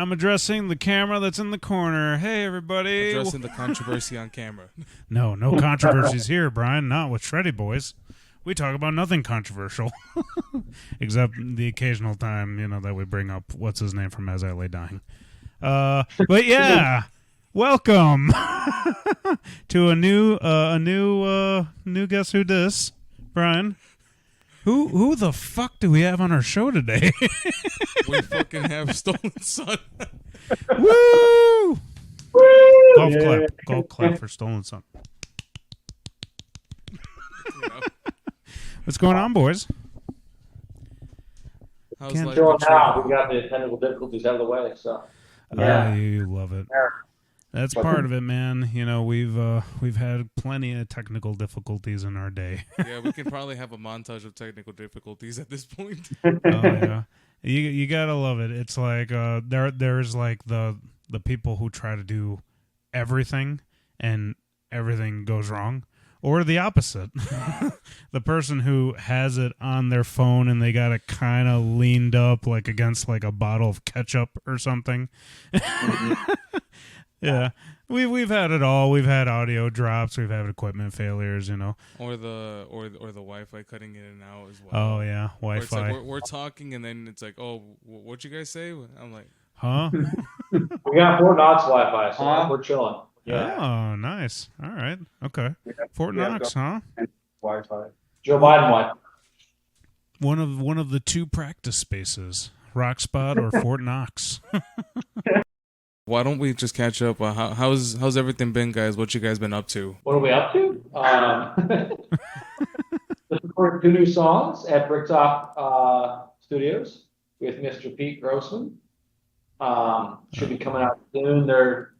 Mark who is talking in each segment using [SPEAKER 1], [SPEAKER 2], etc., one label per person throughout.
[SPEAKER 1] I'm addressing the camera that's in the corner. Hey, everybody.
[SPEAKER 2] Addressing the controversy on camera.
[SPEAKER 1] No controversies here, Brian. Not with Shreddy Bois. We talk about nothing controversial. Except the occasional time, that we bring up what's his name from As I Lay Dying. But yeah, welcome to a new Guess Who Dis, Brian. Who the fuck do we have on our show today?
[SPEAKER 2] We fucking have Stolen Son.
[SPEAKER 1] Woo! Woo! Golf clap for Stolen Son. What's going on, boys?
[SPEAKER 2] How's
[SPEAKER 3] Can't
[SPEAKER 2] life
[SPEAKER 3] chill
[SPEAKER 2] been
[SPEAKER 3] now.
[SPEAKER 2] treating
[SPEAKER 3] We got the technical difficulties out of the way, so.
[SPEAKER 1] You love it. That's part of it, man. We've had plenty of technical difficulties in our day.
[SPEAKER 2] Yeah, we can probably have a montage of technical difficulties at this point.
[SPEAKER 1] Oh yeah, you gotta love it. It's like there's like the people who try to do everything and everything goes wrong, or the opposite. The person who has it on their phone and they got it kind of leaned up like against like a bottle of ketchup or something. Yeah, we've had it all. We've had audio drops. We've had equipment failures.
[SPEAKER 2] Or the Wi-Fi cutting in and out as well.
[SPEAKER 1] Oh yeah, Wi-Fi.
[SPEAKER 2] Like we're talking and then it's like, oh, what you guys say? I'm like,
[SPEAKER 1] huh?
[SPEAKER 3] We got Fort Knox Wi-Fi, so we're chilling. Yeah.
[SPEAKER 1] Oh, nice. All right. Okay. Fort Knox, huh?
[SPEAKER 4] Wi-Fi.
[SPEAKER 3] Joe Biden Wi-Fi.
[SPEAKER 1] One of the two practice spaces, Rockspot or Fort Knox.
[SPEAKER 2] why don't we just catch up? How's everything been, guys? What you guys been up to?
[SPEAKER 3] What are we up to? Just recorded 2 new songs at Bricktop Studios with Mr. Pete Grossman. Should be coming out soon. They're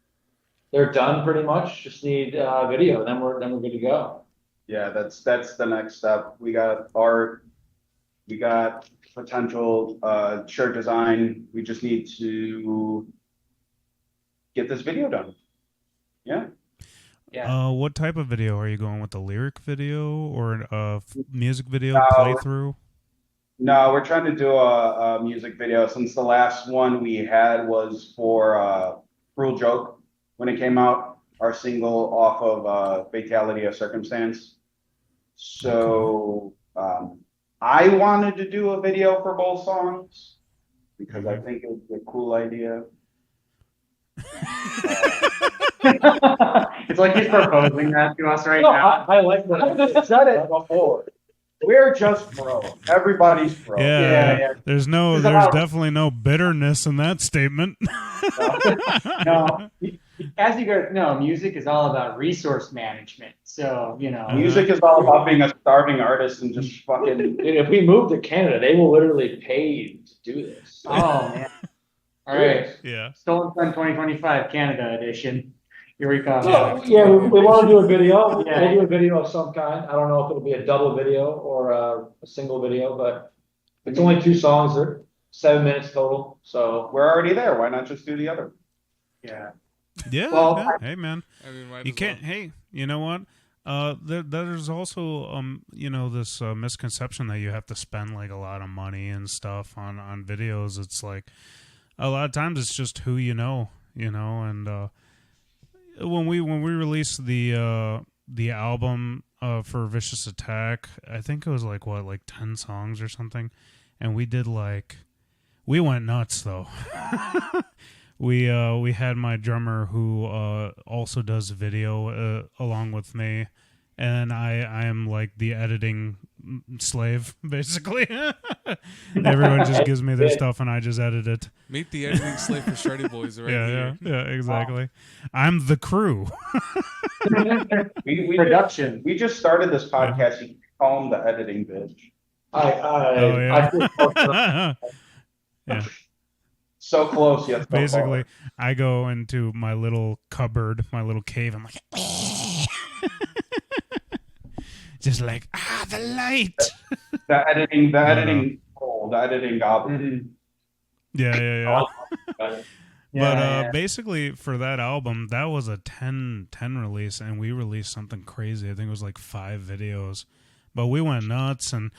[SPEAKER 3] done pretty much. Just need video, then we're good to go.
[SPEAKER 4] Yeah, that's the next step. We got art. We got potential shirt design. We just need to get this video done. Yeah.
[SPEAKER 3] Yeah.
[SPEAKER 1] What type of video are you going with? The lyric video or a music video playthrough?
[SPEAKER 4] No, we're trying to do a music video since the last one we had was for Cruel Joke when it came out, our single off of Fatality of Circumstance. So I wanted to do a video for both songs because I think it was a cool idea.
[SPEAKER 5] It's like he's proposing that to us right now.
[SPEAKER 3] I like that. I've said it before.
[SPEAKER 4] We're just bro. Everybody's bro.
[SPEAKER 1] Yeah. There's definitely no bitterness in that statement.
[SPEAKER 5] No, as you guys know, music is all about resource management. So,
[SPEAKER 4] Music is all about being a starving artist and just fucking.
[SPEAKER 3] Dude, if we move to Canada, they will literally pay you to do this.
[SPEAKER 5] Oh, man. All right.
[SPEAKER 1] Yeah.
[SPEAKER 5] Stolen Sun 2025 Canada edition. Here we come.
[SPEAKER 3] Yeah, we want to do a video.
[SPEAKER 5] Yeah.
[SPEAKER 3] We'll do a video of some kind. I don't know if it'll be a double video or a single video, but it's only 2 songs. They're 7 minutes total. So
[SPEAKER 4] We're already there. Why not just do the other?
[SPEAKER 5] Yeah.
[SPEAKER 1] Yeah.
[SPEAKER 5] Well,
[SPEAKER 1] yeah. Hey, man.
[SPEAKER 2] I mean, might
[SPEAKER 1] You
[SPEAKER 2] as
[SPEAKER 1] can't.
[SPEAKER 2] well.
[SPEAKER 1] Hey, you know what? There's also this misconception that you have to spend like a lot of money and stuff on videos. It's like a lot of times it's just who and when we released the album for Vicious Attack, I think it was like 10 songs or something, and we went nuts though. We had my drummer who also does video along with me, and I am like the editing slave basically. Everyone just gives me their stuff and I just edit it.
[SPEAKER 2] Meet the editing slave for Shreddy Bois right here.
[SPEAKER 1] Yeah, exactly. I'm the crew.
[SPEAKER 5] Production.
[SPEAKER 4] We just started this podcast. You can call him the editing bitch.
[SPEAKER 3] I
[SPEAKER 1] Yeah.
[SPEAKER 4] So close, yet so
[SPEAKER 1] Basically,
[SPEAKER 4] far.
[SPEAKER 1] I go into my little cupboard, my little cave. I'm like, just like the light.
[SPEAKER 4] The editing hole, the editing goblin.
[SPEAKER 1] Yeah.
[SPEAKER 5] Yeah.
[SPEAKER 1] But basically, for that album, that was a 10 release, and we released something crazy. I think it was like 5 videos, but we went nuts. And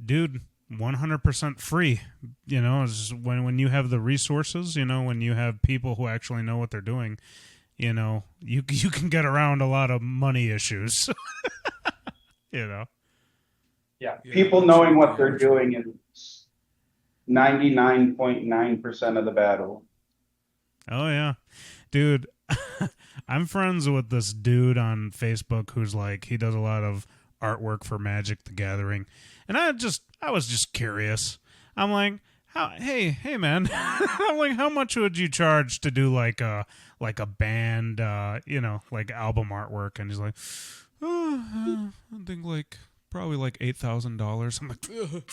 [SPEAKER 1] dude, 100% free. You know, it's just when you have the resources, you know, when you have people who actually know what they're doing, you know, you can get around a lot of money issues. You know.
[SPEAKER 4] Yeah,
[SPEAKER 2] Yeah,
[SPEAKER 4] people
[SPEAKER 2] I'm
[SPEAKER 4] knowing
[SPEAKER 2] sure,
[SPEAKER 4] what
[SPEAKER 2] yeah,
[SPEAKER 4] they're
[SPEAKER 2] I'm sure.
[SPEAKER 4] doing is 99.9% of the battle.
[SPEAKER 1] Oh yeah, dude. I'm friends with this dude on Facebook who's like he does a lot of artwork for Magic the Gathering, and I was just curious. I'm like, hey man, I'm like, how much would you charge to do like a band, you know, like album artwork? And he's like, I think like probably like $8,000. I'm like, ugh.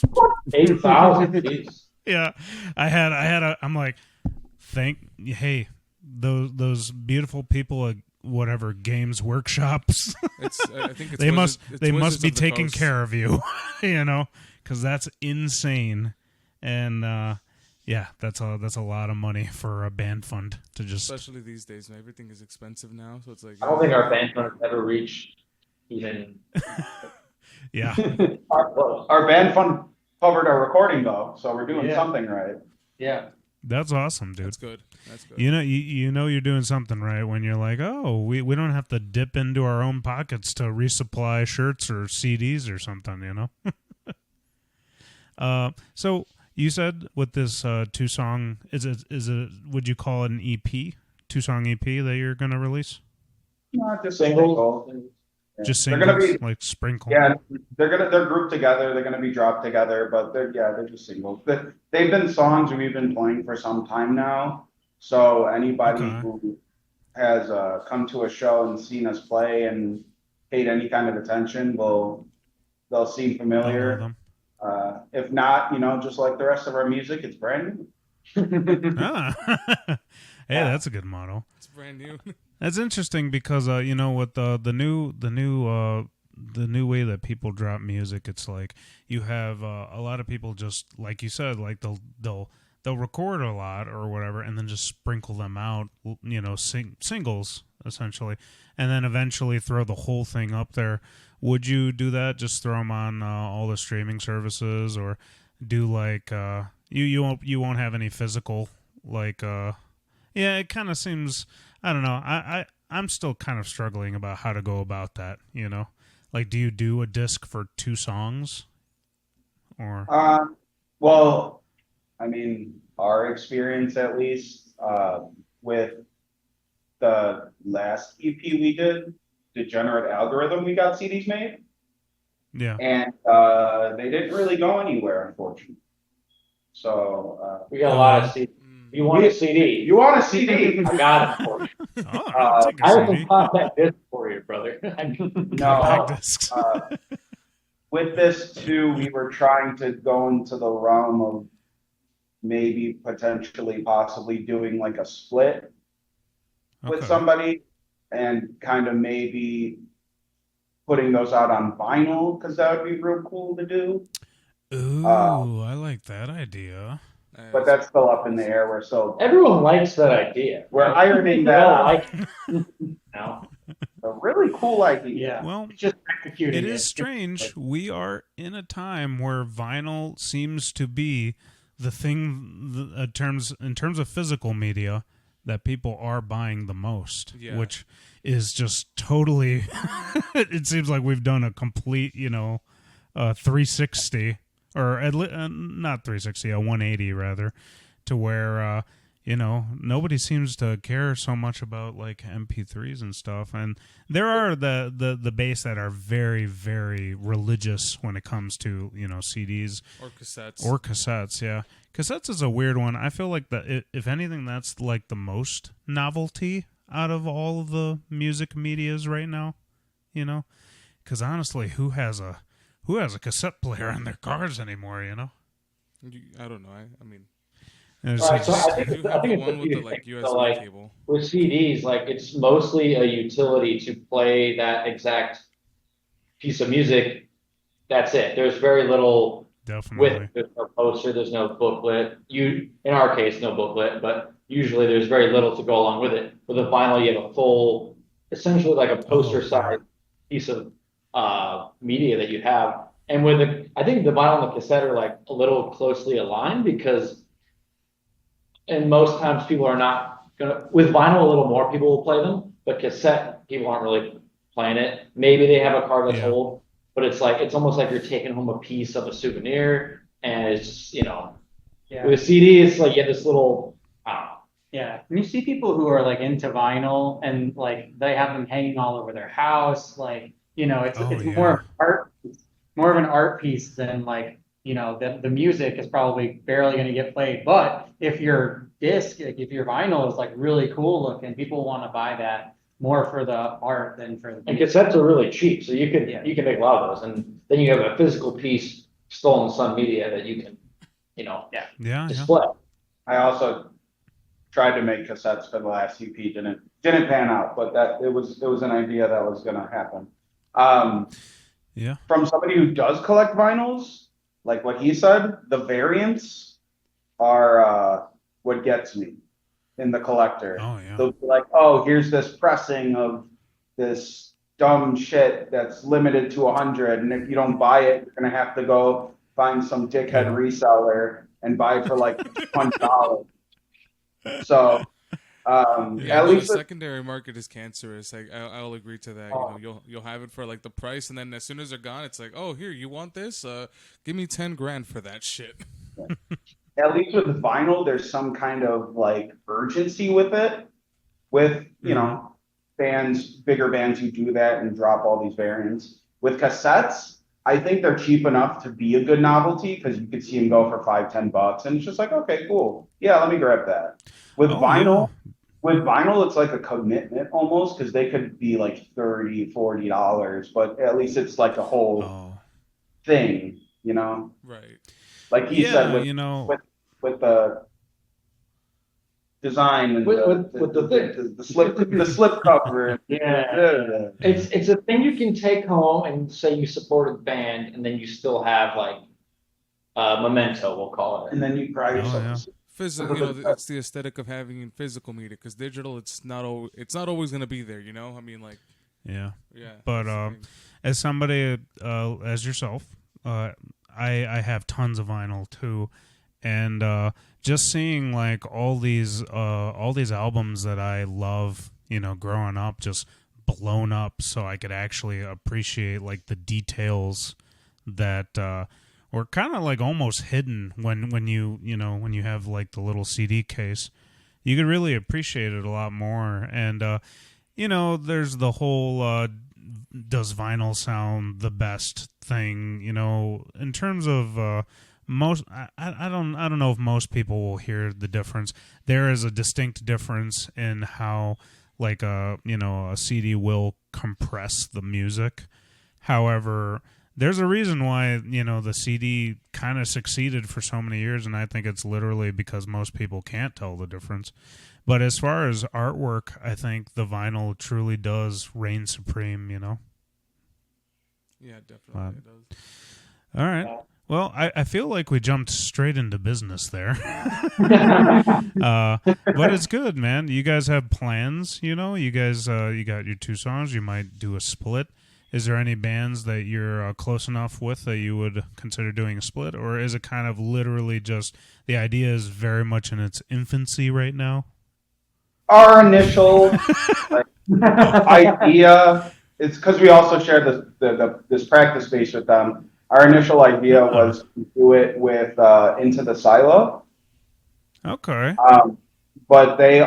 [SPEAKER 3] 8,000. Jeez.
[SPEAKER 1] Yeah, I'm like, hey, those beautiful people at whatever Games Workshops,
[SPEAKER 2] I think it's
[SPEAKER 1] they must
[SPEAKER 2] Wizards, it's
[SPEAKER 1] they must
[SPEAKER 2] Wizards
[SPEAKER 1] be
[SPEAKER 2] of the
[SPEAKER 1] taking
[SPEAKER 2] Coast.
[SPEAKER 1] care of you, you know, because that's insane. And yeah, that's a lot of money for a band fund to just.
[SPEAKER 2] Especially these days, man. Everything is expensive now, so it's like.
[SPEAKER 3] I don't think our band fund has ever reached even.
[SPEAKER 1] Yeah,
[SPEAKER 4] Our band fund covered our recording though, so we're doing
[SPEAKER 5] Yeah.
[SPEAKER 4] something right.
[SPEAKER 5] Yeah.
[SPEAKER 1] that's awesome, dude.
[SPEAKER 2] That's good. That's good.
[SPEAKER 1] You know you're doing something right when you're like, oh, we don't have to dip into our own pockets to resupply shirts or CDs or something, you know. So you said with this 2-song, is it would you call it an EP, 2-song EP that you're gonna release?
[SPEAKER 4] Not just
[SPEAKER 3] Singles.
[SPEAKER 4] single.
[SPEAKER 1] Just
[SPEAKER 4] They're
[SPEAKER 1] singles,
[SPEAKER 4] gonna be
[SPEAKER 1] like sprinkle.
[SPEAKER 4] Yeah, they're grouped together. They're gonna be dropped together, but they're just singles. They've been songs we've been playing for some time now. So anybody
[SPEAKER 1] Okay.
[SPEAKER 4] who has come to a show and seen us play and paid any kind of attention they'll seem
[SPEAKER 1] They'll know
[SPEAKER 4] familiar.
[SPEAKER 1] them.
[SPEAKER 4] If not, you know, just like the rest of our music, it's brand new.
[SPEAKER 1] Ah. Hey,
[SPEAKER 4] Yeah.
[SPEAKER 1] that's a good motto.
[SPEAKER 2] It's brand new.
[SPEAKER 1] That's interesting because you know, with the new way that people drop music, it's like you have a lot of people just like you said, like they'll record a lot or whatever, and then just sprinkle them out, you know, singles essentially, and then eventually throw the whole thing up there. Would you do that? Just throw them on all the streaming services, or do like you won't have any physical like yeah, it kind of seems. I don't know. I'm still kind of struggling about how to go about that. You know, like, do you do a disc for 2 songs, or
[SPEAKER 4] Well, I mean, our experience at least with the last EP we did, Degenerate Algorithm, we got CDs made,
[SPEAKER 1] yeah?
[SPEAKER 4] and they didn't really go anywhere, unfortunately. So
[SPEAKER 3] We got a lot of CDs.
[SPEAKER 2] Mm.
[SPEAKER 3] You want a CD?
[SPEAKER 4] you want a CD?
[SPEAKER 3] I got it for you.
[SPEAKER 1] Oh, I'll take a
[SPEAKER 3] I have
[SPEAKER 1] CD.
[SPEAKER 3] some compact disc for you, brother.
[SPEAKER 4] No.
[SPEAKER 1] Compact discs.
[SPEAKER 4] With this too, we were trying to go into the realm of maybe potentially possibly doing like a split with
[SPEAKER 1] Okay.
[SPEAKER 4] somebody and kind of maybe putting those out on vinyl because that would be real cool to do.
[SPEAKER 1] Ooh, I like that idea.
[SPEAKER 4] But that's still up in the air. We're still
[SPEAKER 3] Everyone likes that idea.
[SPEAKER 4] we're ironing
[SPEAKER 3] They
[SPEAKER 4] that
[SPEAKER 3] all
[SPEAKER 4] out.
[SPEAKER 3] like it. No.
[SPEAKER 4] A really cool idea.
[SPEAKER 5] Yeah.
[SPEAKER 1] Well,
[SPEAKER 5] It's just executing
[SPEAKER 1] it is strange. We are in a time where vinyl seems to be the thing in terms of physical media that people are buying the most,
[SPEAKER 2] Yeah.
[SPEAKER 1] which is just totally. It seems like we've done a complete, you know, 360, or not 360, a 180 rather, to where you know, nobody seems to care so much about like MP3s and stuff. And there are the base that are very, very religious when it comes to, you know, CDs
[SPEAKER 2] Or cassettes.
[SPEAKER 1] or cassettes. Yeah, cassettes is a weird one. I feel like if anything, that's like the most novelty out of all of the music medias right now. You know, because honestly, who has a cassette player in their cars anymore? You know.
[SPEAKER 2] I don't know. I mean,
[SPEAKER 1] And it's
[SPEAKER 3] All right, so
[SPEAKER 1] just-
[SPEAKER 3] I think
[SPEAKER 2] you
[SPEAKER 3] it's,
[SPEAKER 2] do
[SPEAKER 3] I
[SPEAKER 2] have
[SPEAKER 3] think
[SPEAKER 2] the
[SPEAKER 3] it's
[SPEAKER 2] one
[SPEAKER 3] a
[SPEAKER 2] with
[SPEAKER 3] few
[SPEAKER 2] the like
[SPEAKER 3] things.
[SPEAKER 2] USB
[SPEAKER 3] So, like,
[SPEAKER 2] cable.
[SPEAKER 3] with CDs, like it's mostly a utility to play that exact piece of music. That's it. There's very little
[SPEAKER 1] definitely.
[SPEAKER 3] with there's no poster, there's no booklet. In our case, no booklet, but usually there's very little to go along with it. With a vinyl, you have a full, essentially like a poster size piece of media that you have. And I think the vinyl and the cassette are like a little closely aligned because, and most times people are not gonna, with vinyl a little more people will play them, but cassette people aren't really playing it. Maybe they have a car that's
[SPEAKER 1] Yeah.
[SPEAKER 3] old, but it's like, it's almost like you're taking home a piece of a souvenir, and it's just,
[SPEAKER 5] Yeah.
[SPEAKER 3] with a CD, it's like you have this little, I don't know.
[SPEAKER 5] Yeah. And you see people who are like into vinyl and like they have them hanging all over their house. Like, it's
[SPEAKER 1] Oh,
[SPEAKER 5] it's
[SPEAKER 1] yeah.
[SPEAKER 5] more of an art piece than like, the music is probably barely going to get played. But if your disc, like if your vinyl is like really cool looking, people want to buy that more for the art than for the
[SPEAKER 3] And
[SPEAKER 5] music.
[SPEAKER 3] cassettes are really cheap, so you
[SPEAKER 5] Yeah.
[SPEAKER 3] can make a lot of those, and then you have a physical piece still in some media that you can,
[SPEAKER 1] Yeah.
[SPEAKER 3] display.
[SPEAKER 4] I also tried to make cassettes for the last EP, didn't pan out, but that it was an idea that was gonna happen.
[SPEAKER 1] Yeah.
[SPEAKER 4] From somebody who does collect vinyls, like what he said, the variants are what gets me in the collector.
[SPEAKER 1] Oh, yeah.
[SPEAKER 4] They'll be like, oh, here's this pressing of this dumb shit that's limited to 100, and if you don't buy it, you're gonna have to go find some dickhead
[SPEAKER 1] Yeah.
[SPEAKER 4] reseller and buy it for like $20. So
[SPEAKER 2] Yeah,
[SPEAKER 4] at
[SPEAKER 2] no, the
[SPEAKER 4] least
[SPEAKER 2] secondary market is cancerous. I'll agree to that.
[SPEAKER 3] Oh.
[SPEAKER 2] You'll have it for like the price, and then as soon as they're gone, it's like, oh, here, you want this? Give me 10 grand for that shit.
[SPEAKER 4] at least with vinyl, there's some kind of like urgency with it. With bigger bands who do that and drop all these variants. With cassettes, I think they're cheap enough to be a good novelty because you could see them go for $5-10, and it's just like, okay, cool, yeah, let me grab that. With
[SPEAKER 1] Oh,
[SPEAKER 4] vinyl, it's like a commitment almost because they could be like $30-40, but at least it's like a whole
[SPEAKER 1] Oh.
[SPEAKER 4] thing,
[SPEAKER 2] Right.
[SPEAKER 4] like he
[SPEAKER 1] Yeah,
[SPEAKER 4] said with the design and
[SPEAKER 3] With
[SPEAKER 4] the slip cover.
[SPEAKER 3] Yeah. It's a thing you can take home and say you supported the band, and then you still have like memento, we'll call it.
[SPEAKER 4] And then you cry
[SPEAKER 1] Oh,
[SPEAKER 4] yourself.
[SPEAKER 1] yeah.
[SPEAKER 2] Physical, it's the aesthetic of having physical media because digital, it's not always gonna be there. I mean, like,
[SPEAKER 1] Yeah.
[SPEAKER 2] yeah.
[SPEAKER 1] But
[SPEAKER 2] that's the thing.
[SPEAKER 1] as somebody as yourself, I have tons of vinyl too, and just seeing like all these albums that I love, growing up, just blown up, so I could actually appreciate like the details that were kind of like almost hidden when you have like the little CD case. You could really appreciate it a lot more, and there's the whole does vinyl sound the best thing, in terms of most I don't know if most people will hear the difference. There is a distinct difference in how like a CD will compress the music. However, there's a reason why the CD kind of succeeded for so many years, and I think it's literally because most people can't tell the difference. But as far as artwork, I think the vinyl truly does reign supreme,
[SPEAKER 2] Yeah, definitely it does.
[SPEAKER 1] All right. Well, I feel like we jumped straight into business there. But it's good, man. You guys have plans, You guys, you got your 2 songs. You might do a split. Is there any bands that you're close enough with that you would consider doing a split? Or is it kind of literally just the idea is very much in its infancy right now?
[SPEAKER 4] Our initial idea, it's because we also share this practice space with them. Our initial idea was to do it with Into the Silo.
[SPEAKER 1] Okay.
[SPEAKER 4] But they're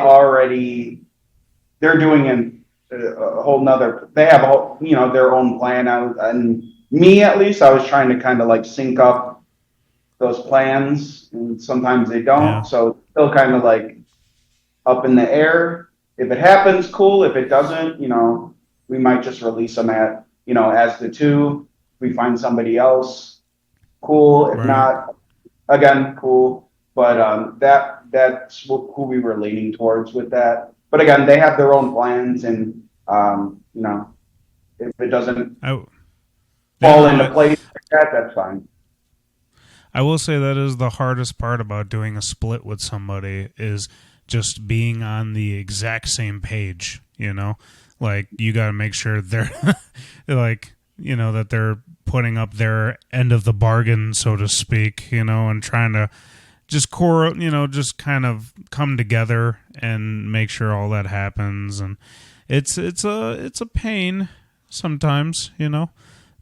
[SPEAKER 4] doing a whole nother, they have their own plan. And me, at least, I was trying to kind of like sync up those plans, and sometimes they don't.
[SPEAKER 1] Yeah.
[SPEAKER 4] So it's still kind of like up in the air. If it happens, cool. If it doesn't, we might just release them as the 2. We find somebody else, cool. If
[SPEAKER 1] Right.
[SPEAKER 4] not, again, cool. But that's who we were leaning towards with that. But again, they have their own plans, and if it doesn't fall into place like that, that's fine.
[SPEAKER 1] I will say that is the hardest part about doing a split with somebody is just being on the exact same page, Like, you got to make sure they're like, that they're putting up their end of the bargain, so to speak, and trying to just just kind of come together and make sure all that happens. And it's a pain sometimes,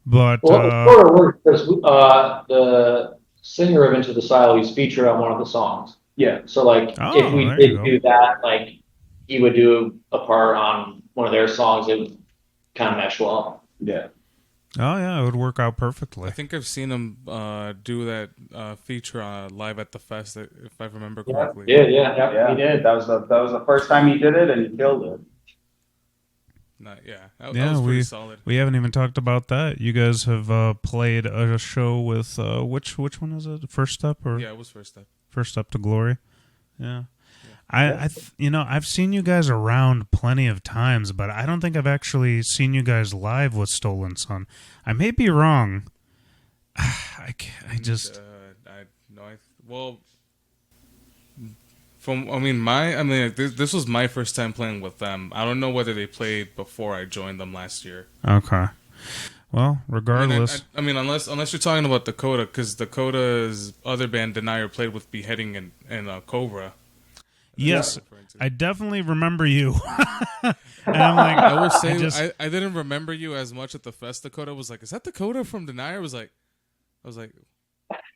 [SPEAKER 1] but
[SPEAKER 3] Well, it sort of works because the singer of Into the Silo is featured on one of the songs.
[SPEAKER 4] Yeah.
[SPEAKER 3] So like, if we
[SPEAKER 1] there you
[SPEAKER 3] did
[SPEAKER 1] go.
[SPEAKER 3] do that, like he would do a part on one of their songs, it would kind of mesh well.
[SPEAKER 4] Yeah.
[SPEAKER 1] Oh yeah, it would work out
[SPEAKER 2] I
[SPEAKER 1] perfectly.
[SPEAKER 2] think I've seen him do that feature live at the fest, if I remember
[SPEAKER 3] Yeah,
[SPEAKER 2] correctly.
[SPEAKER 3] yeah.
[SPEAKER 5] He did.
[SPEAKER 4] That was the first time he did it, and he killed it.
[SPEAKER 2] That
[SPEAKER 1] Yeah,
[SPEAKER 2] was pretty solid.
[SPEAKER 1] We haven't even talked about that. You guys have played a show with which one is it? First Step or
[SPEAKER 2] Yeah, it was First Step.
[SPEAKER 1] First Step to Glory? Yeah. I've seen you guys around plenty of times, but I don't think I've actually seen you guys live with Stolen Son. I may be wrong.
[SPEAKER 2] This was my first time playing with them. I don't know whether they played before I joined them last year.
[SPEAKER 1] Okay. Well, regardless.
[SPEAKER 2] Unless you're talking about Dakota, because Dakota's other band, Denier, played with Beheading and Cobra.
[SPEAKER 1] Yes, I definitely remember you. And I'm like,
[SPEAKER 2] I will say, I didn't remember you as much at the fest. Dakota was like, "Is that Dakota from Denier?" I was like,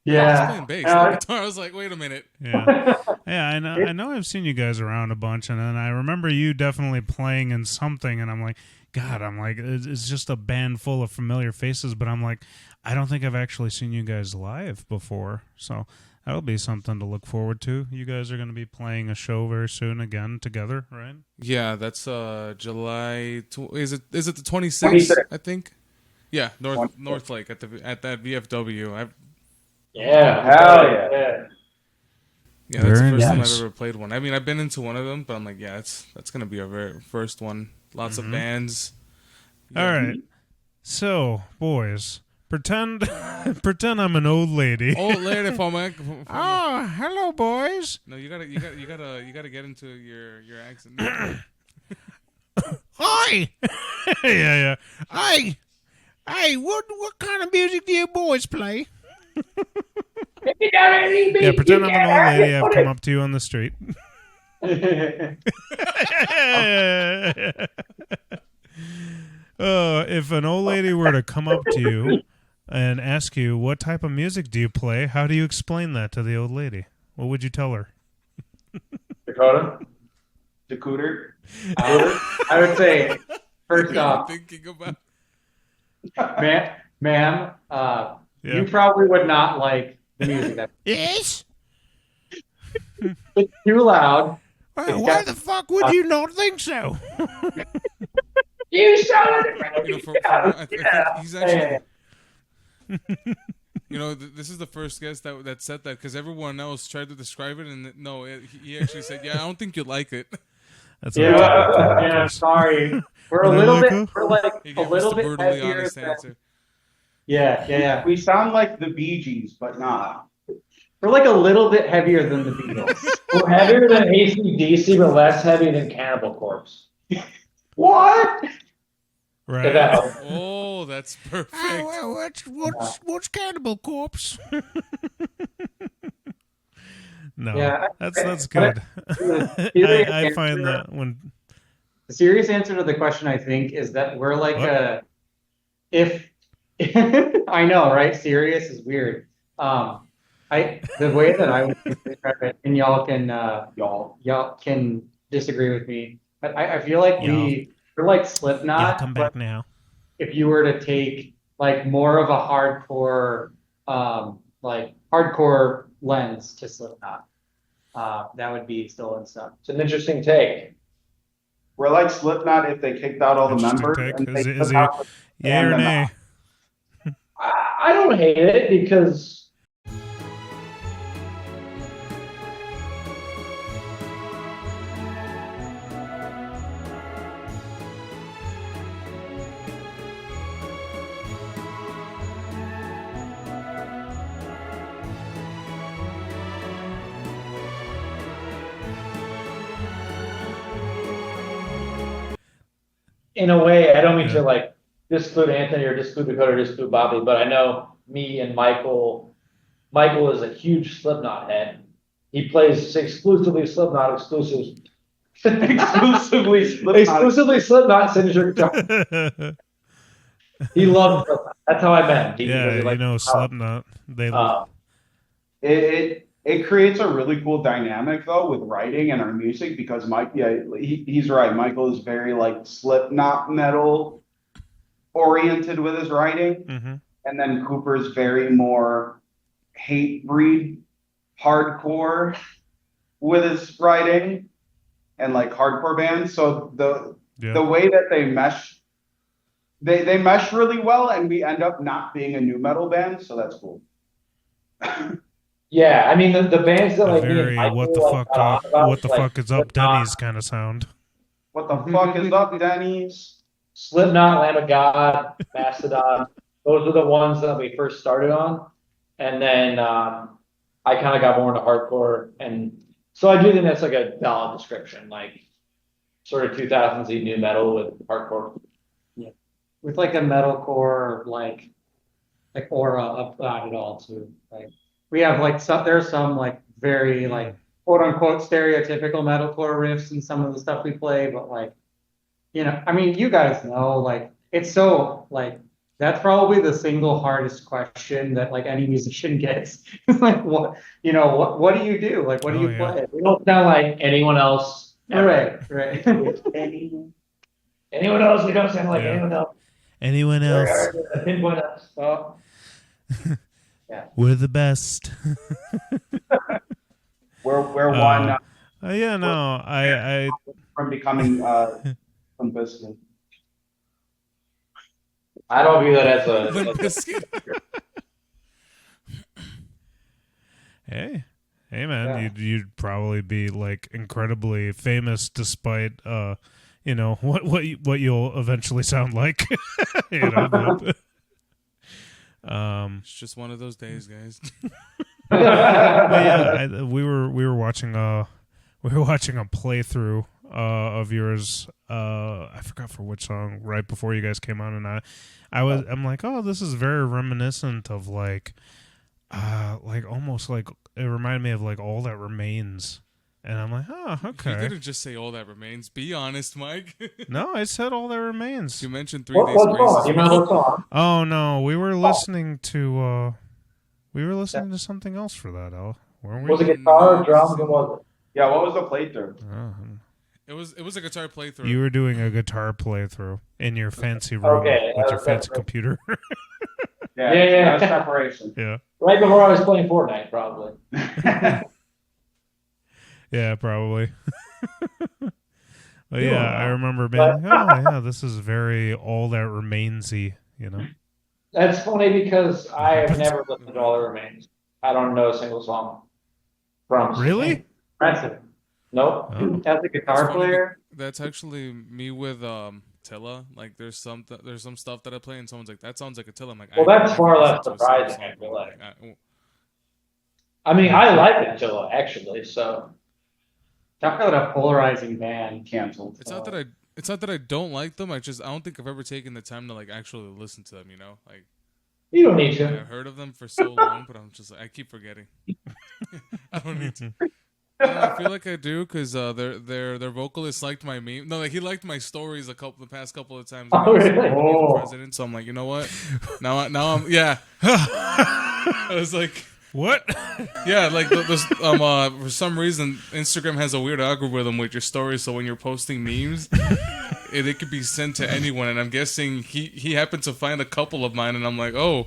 [SPEAKER 5] Yeah.
[SPEAKER 2] he's playing bass, not guitar. I was like, wait a minute.
[SPEAKER 1] yeah, I know I've seen you guys around a bunch, and then I remember you definitely playing in something, and I'm like, God, it's just a band full of familiar faces, but I'm like, I don't think I've actually seen you guys live before, so that'll be something to look forward to. You guys are going to be playing a show very soon again together, right?
[SPEAKER 2] Yeah, that's July. Is it the 26th? I think. Yeah, North Lake at that VFW.
[SPEAKER 3] Yeah.
[SPEAKER 4] Hell yeah.
[SPEAKER 2] Yeah, that's the
[SPEAKER 1] Very
[SPEAKER 2] first time
[SPEAKER 1] nice.
[SPEAKER 2] I've ever played one. I mean, I've been into one of them, but I'm like, yeah, that's gonna be our very first one. Lots of bands.
[SPEAKER 1] All right. So, boys, pretend I'm an old lady.
[SPEAKER 2] Old lady for my.
[SPEAKER 1] Oh, hello, boys.
[SPEAKER 2] No, you gotta get into your accent.
[SPEAKER 1] Hi. yeah. Hey, what kind of music do you boys play? Yeah, pretend I'm an old lady. I've come up to you on the street. If an old lady were to come up to you and ask you, what type of music do you play? How do you explain that to the old lady? What would you tell her?
[SPEAKER 3] Dakota?
[SPEAKER 4] Decooter.
[SPEAKER 5] I would say, first off,
[SPEAKER 2] Thinking about.
[SPEAKER 5] ma'am,
[SPEAKER 1] Yeah.
[SPEAKER 5] you probably would not like the music.
[SPEAKER 1] Yes?
[SPEAKER 5] It's too loud.
[SPEAKER 1] Well, why the fuck would you not think so?
[SPEAKER 3] You sound like
[SPEAKER 2] I think he's actually. This is the first guest that said that, because everyone else tried to describe it, and he actually said, "Yeah, I don't think you'd like it."
[SPEAKER 1] That's what I'm talking about,
[SPEAKER 5] Yeah,
[SPEAKER 1] Chris.
[SPEAKER 5] sorry. We're a
[SPEAKER 1] You
[SPEAKER 5] little
[SPEAKER 1] don't
[SPEAKER 5] bit,
[SPEAKER 1] like
[SPEAKER 5] we're like
[SPEAKER 2] He
[SPEAKER 5] a
[SPEAKER 2] gave us
[SPEAKER 5] little
[SPEAKER 2] the
[SPEAKER 5] bit
[SPEAKER 2] brutally
[SPEAKER 5] heavier
[SPEAKER 2] honest
[SPEAKER 5] than,
[SPEAKER 2] answer.
[SPEAKER 5] yeah.
[SPEAKER 4] We sound like the Bee Gees, but not.
[SPEAKER 5] We're like a little bit heavier than the Beatles.
[SPEAKER 3] We're heavier than AC/DC, but less heavy than Cannibal Corpse.
[SPEAKER 4] What?
[SPEAKER 1] Right.
[SPEAKER 3] If that helps.
[SPEAKER 2] Oh, that's perfect.
[SPEAKER 1] What's Cannibal Corpse? No,
[SPEAKER 5] Yeah,
[SPEAKER 1] that's good. I find that when
[SPEAKER 5] The serious answer to the question, I think, is that we're like
[SPEAKER 1] What?
[SPEAKER 5] if I know, right? Serious is weird. The way that I would describe it, and y'all can disagree with me, but I feel like we're like Slipknot.
[SPEAKER 1] y'all come back
[SPEAKER 5] but
[SPEAKER 1] now.
[SPEAKER 5] if you were to take like more of a hardcore, hardcore lens to Slipknot, that would be Stolen Son.
[SPEAKER 3] It's an interesting take.
[SPEAKER 4] We're like Slipknot if they kicked out all the
[SPEAKER 1] Interesting
[SPEAKER 4] members.
[SPEAKER 1] take.
[SPEAKER 4] And
[SPEAKER 1] Is
[SPEAKER 4] they
[SPEAKER 1] it-
[SPEAKER 4] took
[SPEAKER 1] is it-
[SPEAKER 4] out the
[SPEAKER 1] Yeah or
[SPEAKER 4] band and
[SPEAKER 1] nay?
[SPEAKER 3] I don't hate it because in a way, I don't mean to like disclude Anthony or disclude Dakota or disclude Bobby, but I know me and Michael is a huge Slipknot head. He plays exclusively Slipknot, exclusively Slipknot signature guitar. He loves Slipknot. That's how I met him.
[SPEAKER 1] Yeah, Slipknot. They
[SPEAKER 4] It creates a really cool dynamic though with writing and our music because he's right. Michael is very like Slipknot metal oriented with his writing, and then Cooper's very more hate breed hardcore with his writing and like hardcore bands. So the way that they mesh, they mesh really well, and we end up not being a new metal band. So that's cool.
[SPEAKER 3] Yeah, I mean the bands that like
[SPEAKER 1] very what the fuck is up, Denny's kind of sound.
[SPEAKER 4] What the fuck is up, Denny's?
[SPEAKER 3] Slipknot, Lamb of God, Mastodon. Those are the ones that we first started on, and then I kind of got more into hardcore, and so I do think that's like a valid description, like sort of 2000s new metal with hardcore.
[SPEAKER 5] Yeah, with like a metalcore like aura about it all too. Like we have like there's some like very like quote unquote stereotypical metalcore riffs in some of the stuff we play, but like, you know, I mean, you guys know, like it's so like that's probably the single hardest question that like any musician gets. It's like what what do you do? Like what do you play?
[SPEAKER 3] We don't sound like anyone else.
[SPEAKER 5] Right.
[SPEAKER 3] Anyone else? We don't sound like anyone else.
[SPEAKER 1] Anyone else?
[SPEAKER 3] Pinpoint us. Oh.
[SPEAKER 1] Yeah. We're the best.
[SPEAKER 4] we're one.
[SPEAKER 1] I
[SPEAKER 4] from becoming from Biscuit.
[SPEAKER 3] I don't view that as a biscuit.
[SPEAKER 1] Hey man, you'd probably be like incredibly famous despite what you'll eventually sound like.
[SPEAKER 2] It's just one of those days, guys.
[SPEAKER 1] We were watching a playthrough of yours. I forgot for which song right before you guys came on, and I'm like, oh, this is very reminiscent of like almost like it reminded me of like All That Remains. And I'm like, oh, okay.
[SPEAKER 2] You didn't just say All That Remains. Be honest, Mike.
[SPEAKER 1] No, I said All That Remains.
[SPEAKER 2] You mentioned 3 Days Grace.
[SPEAKER 3] Do you remember what song?
[SPEAKER 1] Oh no, we were listening to something else for that, Al. Weren't we?
[SPEAKER 3] Was it guitar, drums, and what was it?
[SPEAKER 4] Yeah, what was the playthrough?
[SPEAKER 2] It was a guitar playthrough.
[SPEAKER 1] You were doing a guitar playthrough in your fancy room with your fancy computer.
[SPEAKER 4] Yeah. That's preparation.
[SPEAKER 1] Yeah.
[SPEAKER 3] Right before I was playing Fortnite, probably.
[SPEAKER 1] Yeah, probably. But yeah, I remember being like, oh yeah, this is very All That Remains-y, you know.
[SPEAKER 3] That's funny because I have never listened to All That Remains. I don't know a single song from.
[SPEAKER 1] Really?
[SPEAKER 5] Impressive.
[SPEAKER 3] Nope.
[SPEAKER 1] Oh.
[SPEAKER 5] As a guitar player.
[SPEAKER 2] That's actually me with Tilla. Like there's some stuff that I play and someone's like, that sounds like a Tilla. I'm like,
[SPEAKER 3] well, that's far less surprising, I feel like. I mean, I like Attila actually, so.
[SPEAKER 5] Talk about a polarizing band.
[SPEAKER 4] Canceled.
[SPEAKER 2] It's not that I don't like them. I don't think I've ever taken the time to like actually listen to them. You know, like
[SPEAKER 3] you don't need to.
[SPEAKER 2] I've heard of them for so long, but I'm just like I keep forgetting. I don't need to. I feel like I do because their vocalist liked my meme. No, like he liked my stories the past couple of times.
[SPEAKER 3] Oh, really?
[SPEAKER 2] The president. So I'm like, you know what? Now I'm I was like.
[SPEAKER 1] What?
[SPEAKER 2] Yeah, like for some reason Instagram has a weird algorithm with your stories, so when you're posting memes, it could be sent to anyone. And I'm guessing he happened to find a couple of mine, and I'm like, oh,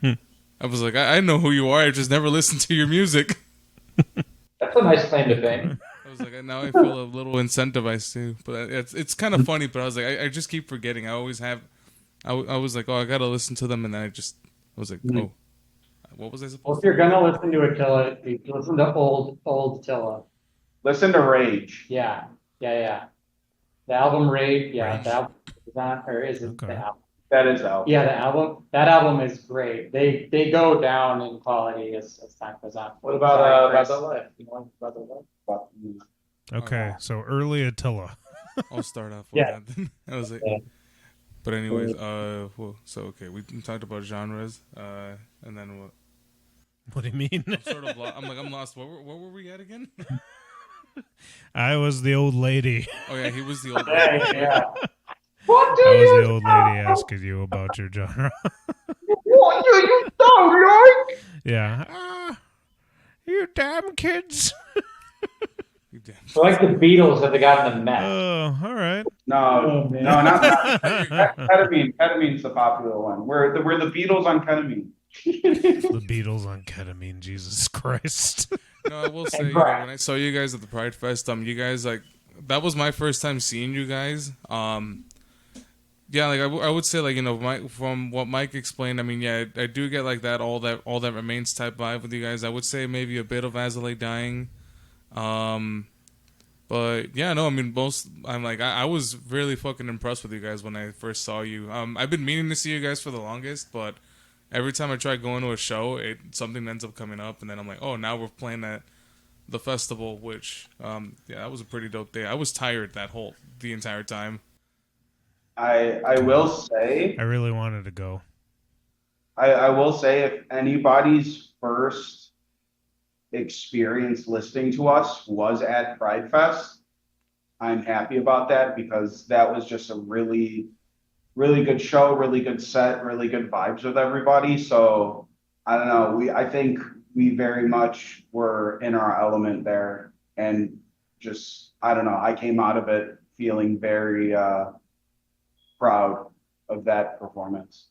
[SPEAKER 2] I was like, I know who you are. I just never listened to your music.
[SPEAKER 3] That's a nice claim to fame.
[SPEAKER 2] I was like, now I feel a little incentivized too, but it's kind of funny. But I was like, I just keep forgetting. I always have. I was like, oh, I gotta listen to them, and then I was like, oh. What was I supposed
[SPEAKER 5] Well, if you're gonna listen to Attila, listen to old Attila.
[SPEAKER 4] Listen to Rage.
[SPEAKER 5] Yeah. The album Rage, the album is on, or is it the album?
[SPEAKER 4] That is out.
[SPEAKER 5] Yeah, that album is great. They go down in quality as time goes on.
[SPEAKER 3] What about the life? You know, about the life?
[SPEAKER 1] Okay, so early Attila.
[SPEAKER 2] I'll start off with that. I was like, But anyways, so okay, we talked about genres, and then what?
[SPEAKER 1] What do you mean?
[SPEAKER 2] I'm sort of I'm lost. What were we at again?
[SPEAKER 1] I was the old lady.
[SPEAKER 2] Oh yeah, he was the old
[SPEAKER 5] Yeah,
[SPEAKER 2] lady.
[SPEAKER 5] yeah.
[SPEAKER 3] What do
[SPEAKER 1] I was the
[SPEAKER 3] you
[SPEAKER 1] old lady asking you about your genre.
[SPEAKER 3] What do you sound like?
[SPEAKER 1] Yeah. You damn kids.
[SPEAKER 2] You damn.
[SPEAKER 3] So like the Beatles have they gotten a mess.
[SPEAKER 1] Oh, all right.
[SPEAKER 4] No,
[SPEAKER 5] Oh, man.
[SPEAKER 4] no, not ketamine. Ketamine's the popular one. We're the Beatles on ketamine.
[SPEAKER 1] The Beatles on ketamine. Jesus Christ.
[SPEAKER 2] No, I will say, you know, when I saw you guys at the Pride Fest, you guys like that was my first time seeing you guys. Yeah, like I would say, like, you know, from what Mike explained, I mean, yeah, I do get like that all that remains type vibe with you guys. I would say maybe a bit of Azalea Dying, but yeah, no, I mean, I was really fucking impressed with you guys when I first saw you. I've been meaning to see you guys for the longest, but every time I try going to a show, something ends up coming up, and then I'm like, oh, now we're playing at the festival, which yeah, that was a pretty dope day. I was tired the entire time.
[SPEAKER 4] I will say,
[SPEAKER 1] I really wanted to go.
[SPEAKER 4] I will say, if anybody's first experience listening to us was at Pride Fest, I'm happy about that because that was just a really, really good show, really good set, really good vibes with everybody. So I don't know. I think we very much were in our element there, and just I don't know. I came out of it feeling very proud of that performance.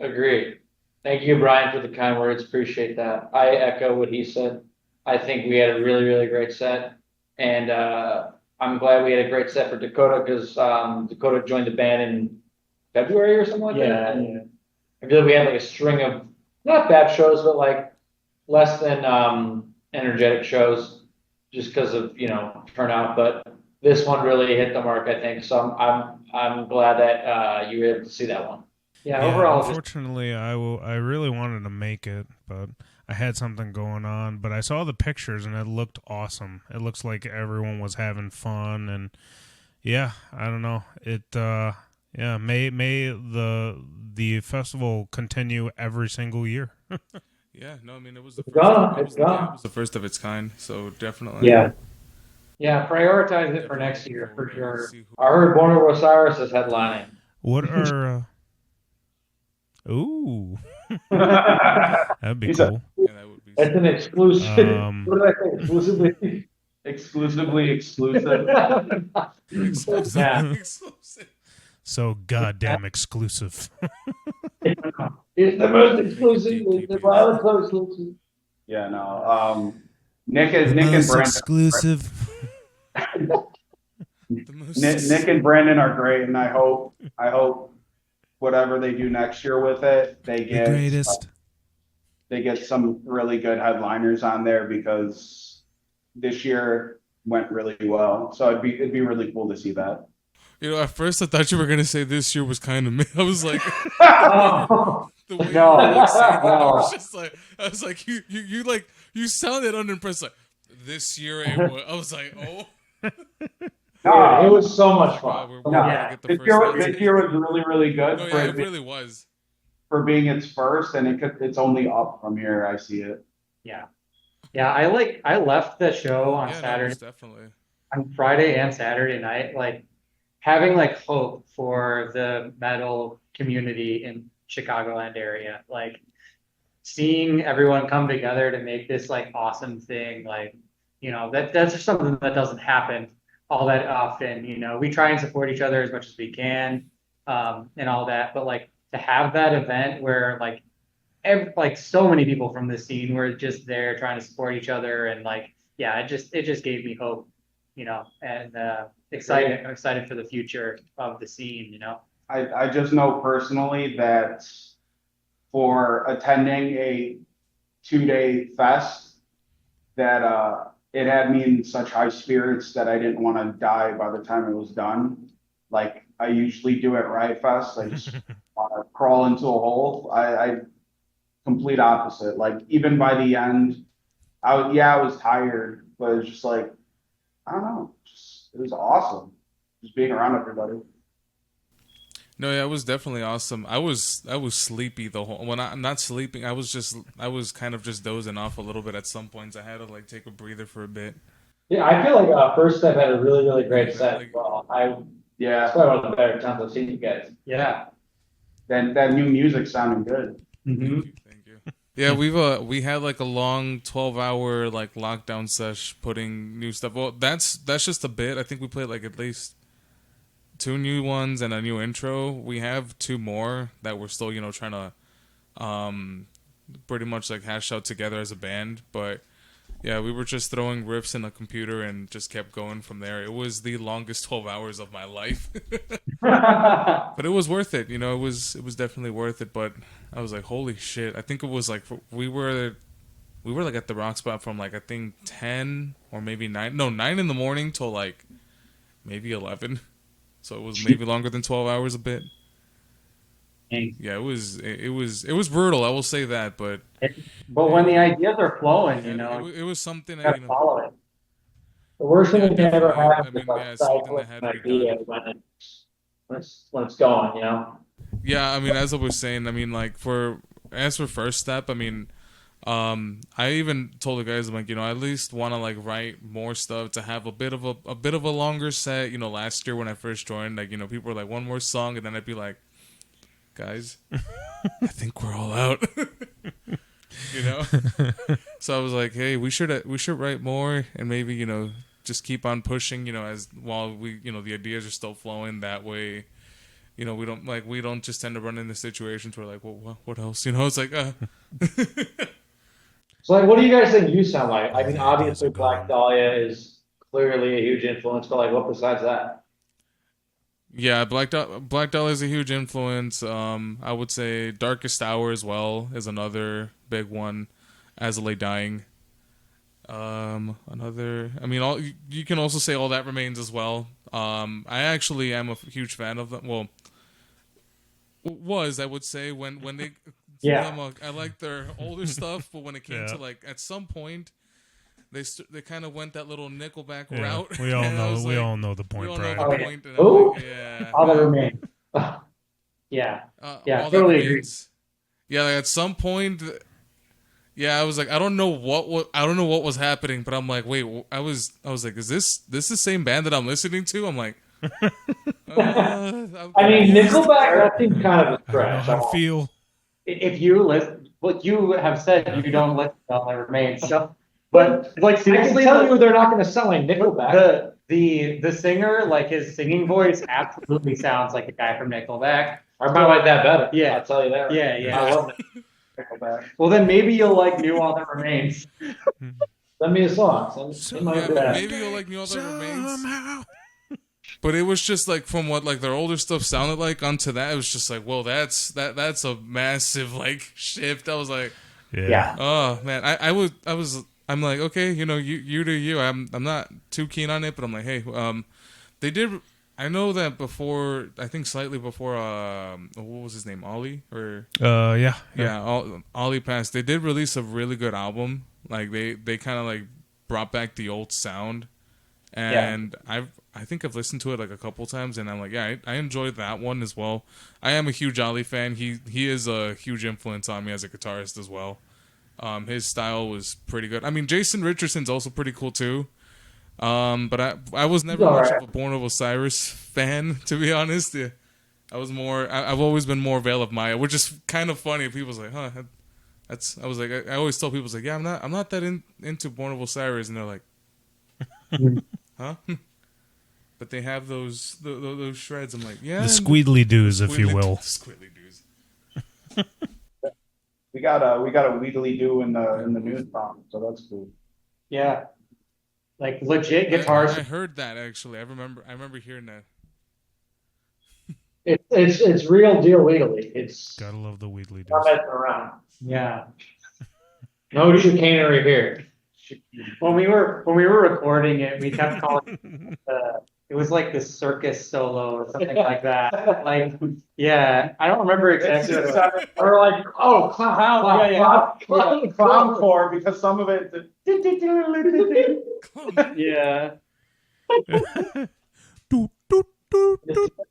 [SPEAKER 3] Agreed. Thank you, Brian, for the kind words. Appreciate that. I echo what he said. I think we had a really, really great set. And I'm glad we had a great set for Dakota because Dakota joined the band in February or something like that.
[SPEAKER 5] Yeah,
[SPEAKER 3] And
[SPEAKER 5] yeah.
[SPEAKER 3] I feel like we had like a string of not bad shows, but like less than energetic shows just because of, you know, turnout. But this one really hit the mark, I think. So I'm glad that you were able to see that one.
[SPEAKER 5] Yeah,
[SPEAKER 1] Yeah,
[SPEAKER 5] overall, just
[SPEAKER 1] unfortunately, I really wanted to make it, but I had something going on. But I saw the pictures and it looked awesome. It looks like everyone was having fun, and yeah, I don't know. Yeah, may the festival continue every single year.
[SPEAKER 2] Yeah, no, I mean it was the
[SPEAKER 3] It's
[SPEAKER 2] first.
[SPEAKER 3] gone.
[SPEAKER 2] It
[SPEAKER 3] It's
[SPEAKER 2] was, yeah,
[SPEAKER 3] gone.
[SPEAKER 2] it was the first of its kind. So definitely.
[SPEAKER 3] Yeah.
[SPEAKER 5] yeah, prioritize it for next year for
[SPEAKER 2] Forward to
[SPEAKER 5] sure.
[SPEAKER 2] see who-
[SPEAKER 3] I heard Born Osiris is headlining.
[SPEAKER 1] What are ooh, that'd be
[SPEAKER 4] He's a-
[SPEAKER 1] cool.
[SPEAKER 2] Yeah, that would be.
[SPEAKER 3] That's an exclusive. What did I say? Exclusively.
[SPEAKER 4] Exclusively exclusive.
[SPEAKER 2] Exclusive.
[SPEAKER 5] Yeah.
[SPEAKER 2] Exclusive.
[SPEAKER 1] So goddamn exclusive.
[SPEAKER 3] It's the most exclusive. It's the violent exclusive.
[SPEAKER 4] Yeah, no. Nick and
[SPEAKER 1] Most
[SPEAKER 4] Brandon.
[SPEAKER 1] exclusive.
[SPEAKER 2] The most.
[SPEAKER 4] Nick and Brandon are great, and I hope whatever they do next year with it,
[SPEAKER 1] The greatest.
[SPEAKER 4] they get some really good headliners on there because this year went really well. So it'd be really cool to see that.
[SPEAKER 2] You know, at first I thought you were gonna say this year was kind of. I was like,
[SPEAKER 5] Oh,
[SPEAKER 2] the way
[SPEAKER 5] No.
[SPEAKER 2] you were like saying it, I
[SPEAKER 5] No.
[SPEAKER 2] was just like, I was like, you like, you sounded unimpressed. Like this year, it was. I was like, oh.
[SPEAKER 3] It was so much
[SPEAKER 2] Wow,
[SPEAKER 3] fun.
[SPEAKER 2] we're
[SPEAKER 4] Yeah.
[SPEAKER 2] gonna
[SPEAKER 5] Yeah.
[SPEAKER 2] get the
[SPEAKER 4] This
[SPEAKER 2] first
[SPEAKER 4] year,
[SPEAKER 2] answer.
[SPEAKER 4] this year was really, really good
[SPEAKER 2] No,
[SPEAKER 4] for
[SPEAKER 2] yeah,
[SPEAKER 4] it
[SPEAKER 2] it really was.
[SPEAKER 4] for being its first, and it's only up from here. I see it.
[SPEAKER 5] yeah. Yeah, I left the show on
[SPEAKER 2] Yeah, no,
[SPEAKER 5] Saturday,
[SPEAKER 2] most definitely.
[SPEAKER 5] on Friday and Saturday night, like having like hope for the metal community in Chicagoland area, like seeing everyone come together to make this like awesome thing, like, you know, that's just something that doesn't happen all that often. You know, we try and support each other as much as we can, and all that, but like to have that event where like like so many people from the scene were just there trying to support each other, and like, yeah, it just gave me hope, you know, and I'm excited for the future of the scene, you know.
[SPEAKER 4] I just know personally that for attending a 2-day fest, that it had me in such high spirits that I didn't want to die by the time it was done. Like I usually do at Riot Fest, I just want to crawl into a hole. I complete opposite. Like even by the end, I was tired, but it was just like I don't know, just it was awesome, just being around everybody.
[SPEAKER 2] No, yeah, it was definitely awesome. I was sleepy the whole when I'm not sleeping. I was kind of just dozing off a little bit at some points. I had to like take a breather for a bit.
[SPEAKER 3] Yeah, I feel like First Step had a really great
[SPEAKER 2] Yeah,
[SPEAKER 3] set as
[SPEAKER 2] like-
[SPEAKER 3] well.
[SPEAKER 4] Yeah,
[SPEAKER 3] It's probably one of the better times I've seen you guys.
[SPEAKER 5] Yeah.
[SPEAKER 4] that new music sounding good.
[SPEAKER 5] Mm-hmm.
[SPEAKER 2] Thank you. Yeah, we had like a long 12-hour like lockdown sesh putting new stuff. Well, that's just a bit. I think we played like at least 2 new ones and a new intro. We have 2 more that we're still, trying to pretty much like hash out together as a band, but yeah, we were just throwing riffs in a computer and just kept going from there. It was the longest 12 hours of my life. But it was worth it, it was definitely worth it, but I was like, holy shit. I think it was like we were like at the rock spot from like I think 10 or maybe 9 in the morning till like maybe 11. So it was maybe longer than 12 hours a bit. Yeah, it was brutal, I will say that, but
[SPEAKER 5] But when the ideas are flowing,
[SPEAKER 2] it was something
[SPEAKER 5] you
[SPEAKER 2] that,
[SPEAKER 5] gotta follow it.
[SPEAKER 3] The worst thing
[SPEAKER 2] Yeah,
[SPEAKER 3] you can ever
[SPEAKER 2] definitely.
[SPEAKER 3] have
[SPEAKER 2] I
[SPEAKER 3] is
[SPEAKER 2] mean,
[SPEAKER 3] like
[SPEAKER 2] yeah, it's something that
[SPEAKER 3] stifling
[SPEAKER 2] had
[SPEAKER 3] an
[SPEAKER 2] to be
[SPEAKER 3] idea
[SPEAKER 2] done.
[SPEAKER 3] when it's going.
[SPEAKER 2] Yeah, I mean, as I was saying, I mean, like as for First Step, I mean, I even told the guys, I'm like, I at least want to like write more stuff to have a bit of a longer set. Last year when I first joined, like, people were like one more song, and then I'd be like, guys, I think we're all out. So I was like, hey, we should write more and maybe just keep on pushing, as while we the ideas are still flowing that way. We don't just tend to run into situations where like, well, what else? It's like,
[SPEAKER 3] So like, what do you guys think you sound like? I mean,
[SPEAKER 1] Those
[SPEAKER 3] obviously
[SPEAKER 1] are
[SPEAKER 3] Black
[SPEAKER 1] gone.
[SPEAKER 3] Dahlia is clearly a huge influence, but like, what besides that?
[SPEAKER 2] yeah, Black Dahlia is a huge influence. I would say Darkest Hour as well is another big one. As I Lay Dying. Another. I mean, you can also say All That Remains as well. I actually am a huge fan of them. Well, I would say when they.
[SPEAKER 5] Yeah.
[SPEAKER 2] I like their older stuff, but when it came
[SPEAKER 1] Yeah.
[SPEAKER 2] to like at some point, they kind of went that little Nickelback
[SPEAKER 1] Yeah,
[SPEAKER 2] route.
[SPEAKER 1] we all
[SPEAKER 2] and I
[SPEAKER 1] know.
[SPEAKER 2] was
[SPEAKER 1] We
[SPEAKER 2] like,
[SPEAKER 1] all know the
[SPEAKER 2] we
[SPEAKER 1] point,
[SPEAKER 2] all know
[SPEAKER 1] Brad.
[SPEAKER 2] the
[SPEAKER 5] Okay.
[SPEAKER 2] point, and
[SPEAKER 3] Who?
[SPEAKER 2] I'm like, yeah.
[SPEAKER 5] All that remains. Yeah. Yeah,
[SPEAKER 2] All
[SPEAKER 5] totally
[SPEAKER 2] that
[SPEAKER 5] agree.
[SPEAKER 2] remains. Yeah, like at some point, yeah, I was like, I don't know what was happening, but I'm like, wait, I was like, is this the same band that I'm listening to? I'm like, I'm
[SPEAKER 3] I mean,
[SPEAKER 2] confused.
[SPEAKER 3] Nickelback, that seems kind of a
[SPEAKER 1] I don't know
[SPEAKER 3] stretch.
[SPEAKER 1] how to feel.
[SPEAKER 5] If you listen, what you have said, you don't listen to All That Remains. So, but like
[SPEAKER 3] I can
[SPEAKER 5] seriously,
[SPEAKER 3] tell you they're not going to sound like Nickelback.
[SPEAKER 5] the singer, like his singing voice, absolutely sounds like a guy from Nickelback.
[SPEAKER 3] I might like that better.
[SPEAKER 5] Yeah.
[SPEAKER 3] I'll tell you that.
[SPEAKER 5] Yeah, yeah.
[SPEAKER 3] I love Nickelback.
[SPEAKER 5] Well, then maybe you'll like New All That Remains.
[SPEAKER 3] Send me a song. Send me
[SPEAKER 2] Yeah,
[SPEAKER 5] Yeah.
[SPEAKER 2] maybe you'll like New All That Remains.
[SPEAKER 1] Somehow.
[SPEAKER 2] But it was just like from what like their older stuff sounded like onto that, it was just like, well, that's a massive like shift. I was like,
[SPEAKER 1] Yeah.
[SPEAKER 2] oh man, I'm like, okay, you do you. I'm not too keen on it, but I'm like, hey, they did. I know that before. I think slightly before. What was his name? Ollie or
[SPEAKER 1] Yeah.
[SPEAKER 2] Ollie passed. They did release a really good album. Like they kind of like brought back the old sound, and I think I've listened to it like a couple times, and I'm like, yeah, I enjoyed that one as well. I am a huge Ollie fan. He is a huge influence on me as a guitarist as well. His style was pretty good. I mean, Jason Richardson's also pretty cool too. But I was never much of a Born of Osiris fan, to be honest. Yeah. I was more. I've always been more Veil of Maya, which is kind of funny. People's like, huh? That's. I was like, I always tell people, like, yeah, I'm not that into Born of Osiris, and they're like, huh? But they have those shreds. I'm like, yeah.
[SPEAKER 1] The squeedly doos, if you will.
[SPEAKER 2] The squidly doos.
[SPEAKER 4] We got a Weedly Do in the news song, so that's cool.
[SPEAKER 5] Yeah. Like legit guitars.
[SPEAKER 2] I heard that actually. I remember hearing that.
[SPEAKER 3] It's real deal legally. It's
[SPEAKER 1] Gotta love the Wheatley
[SPEAKER 3] not
[SPEAKER 1] doos.
[SPEAKER 3] messing around.
[SPEAKER 5] Yeah.
[SPEAKER 3] No chicanery here.
[SPEAKER 5] When we were recording it, we kept calling it was like the circus solo or something like that. Like, yeah, I don't remember exactly.
[SPEAKER 3] Or like, oh,
[SPEAKER 4] Clown core, because some of it.
[SPEAKER 5] Yeah.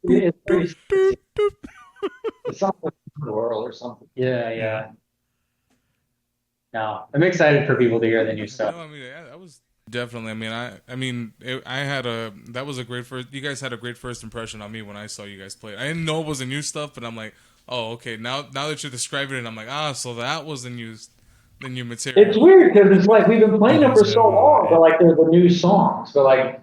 [SPEAKER 3] It's pretty- It sounds like the world or something.
[SPEAKER 5] Yeah. No, I'm excited for people to hear the new stuff.
[SPEAKER 2] No, I mean, I was definitely. That was a great first. You guys had a great first impression on me when I saw you guys play. I didn't know it was a new stuff, but I'm like, oh, okay. Now that you're describing it, I'm like, so that was the new material.
[SPEAKER 3] It's weird because it's like we've been playing them for so long, but like they're the new songs. But like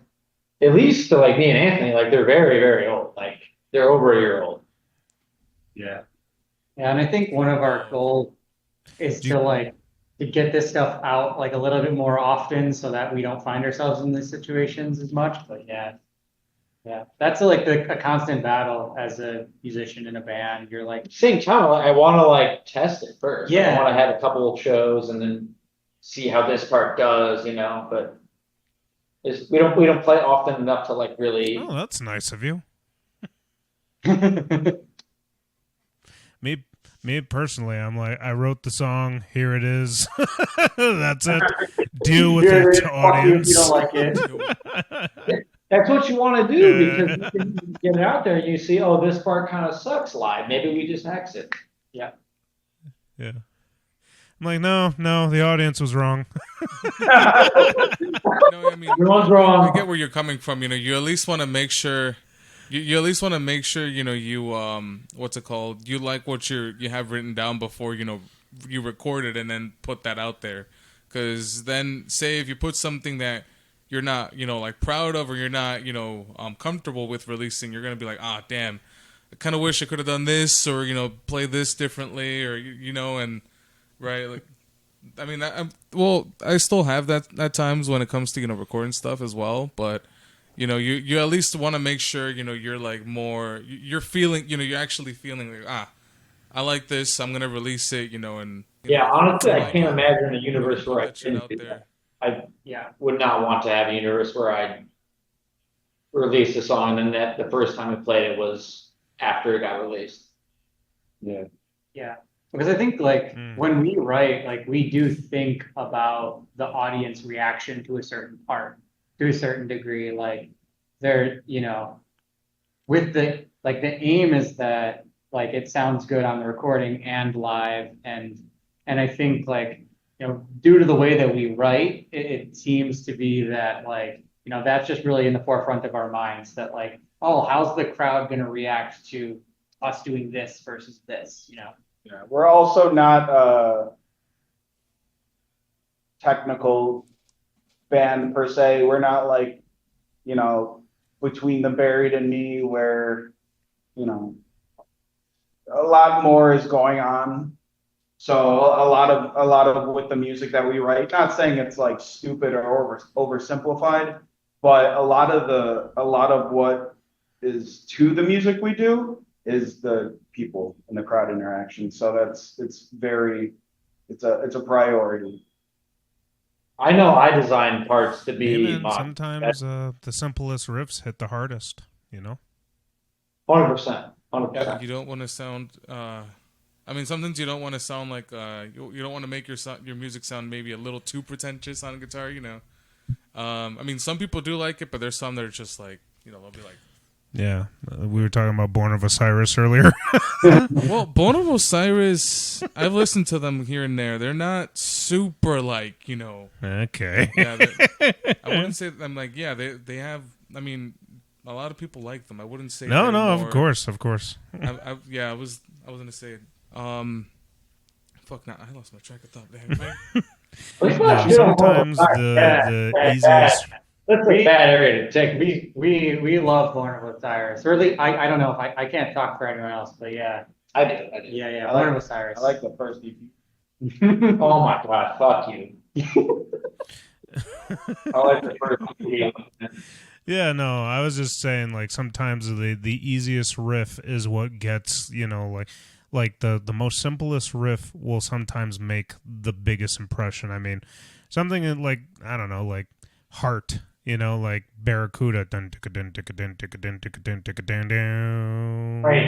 [SPEAKER 3] at least to like me and Anthony, like they're very, very old. Like they're over a year old.
[SPEAKER 5] Yeah, and I think one of our goals is to get this stuff out like a little bit more often so that we don't find ourselves in these situations as much. But yeah, that's like a constant battle as a musician in a band. You're like,
[SPEAKER 3] Same time, I want to like test it first.
[SPEAKER 5] Yeah.
[SPEAKER 3] I want to have a couple of shows and then see how this part does, you know. But we don't play often enough to like really.
[SPEAKER 1] Oh, that's nice of you. Me personally, I'm like, I wrote the song. Here it is. That's it. Deal with
[SPEAKER 5] Here it is,
[SPEAKER 1] it,
[SPEAKER 5] fuck you
[SPEAKER 1] audience.
[SPEAKER 5] if you don't like it.
[SPEAKER 3] That's what you want to do because you can get it out there and you see, oh, this part kind of sucks live. Maybe we just hex it.
[SPEAKER 1] Yeah. I'm like, no, the audience was wrong.
[SPEAKER 2] No, I mean,
[SPEAKER 3] Everyone's wrong.
[SPEAKER 2] I get where you're coming from. You know, you at least want to make sure. You at least want to make sure, you know, you what's it called? You like what you have written down before, you know, you record it and then put that out there. Because then, say if you put something that you're not, you know, like proud of or you're not, you know, comfortable with releasing, you're gonna be like, damn, I kind of wish I could have done this or, you know, play this differently or you know, and right, like, I mean, I still have that at times when it comes to, you know, recording stuff as well, but. You know, you at least want to make sure, you know, you're like more, you're feeling, you know, you're actually feeling like, I like this, I'm going to release it, you know, and.
[SPEAKER 3] Honestly, I can't imagine a universe where I
[SPEAKER 5] Yeah.
[SPEAKER 3] would not want to have a universe where I released a song and then the first time we played it was after it got released.
[SPEAKER 4] Yeah.
[SPEAKER 5] Yeah. Because I think when we write, like we do think about the audience reaction to a certain part. To a certain degree, like they're, you know, with the aim is that like it sounds good on the recording and live, and I think like, you know, due to the way that we write, it seems to be that like, you know, that's just really in the forefront of our minds that like, oh, how's the crowd going to react to us doing this versus this, you know?
[SPEAKER 4] Yeah, we're also not technical band per se. We're not like, you know, Between the Buried and Me where, you know, a lot more is going on. So a lot of with the music that we write, not saying it's like stupid or oversimplified, but a lot of what is to the music we do is the people and the crowd interaction. So it's a priority.
[SPEAKER 3] I know I designed parts to be
[SPEAKER 1] sometimes the simplest riffs hit the hardest, you know?
[SPEAKER 3] 100%.
[SPEAKER 2] You don't want to sound. I mean, sometimes you don't want to sound like you don't want to make your music sound maybe a little too pretentious on guitar. You know, I mean, some people do like it, but there's some that are just like, you know, they'll be like.
[SPEAKER 1] Yeah, we were talking about Born of Osiris earlier.
[SPEAKER 2] Well, Born of Osiris, I've listened to them here and there. They're not super like, you know.
[SPEAKER 1] Okay.
[SPEAKER 2] Yeah, I wouldn't say I'm like, yeah, they have. I mean, a lot of people like them. I wouldn't say.
[SPEAKER 1] No,
[SPEAKER 2] more,
[SPEAKER 1] of course.
[SPEAKER 2] I was gonna say it. Fuck, now I lost my track of thought there.
[SPEAKER 1] Sometimes the easiest.
[SPEAKER 3] That's a bad area to take.
[SPEAKER 5] We love Born of Osiris. Or at least, I don't know if I can't talk for anyone else, but yeah.
[SPEAKER 3] I do.
[SPEAKER 5] Yeah. Born of Osiris.
[SPEAKER 4] I like the first EP.
[SPEAKER 3] Oh my god, fuck you. I like the first EP.
[SPEAKER 1] Yeah, no, I was just saying, like, sometimes the easiest riff is what gets, you know, like the most simplest riff will sometimes make the biggest impression. I mean, something like, I don't know, like Heart, you know, like Barracuda.
[SPEAKER 3] Great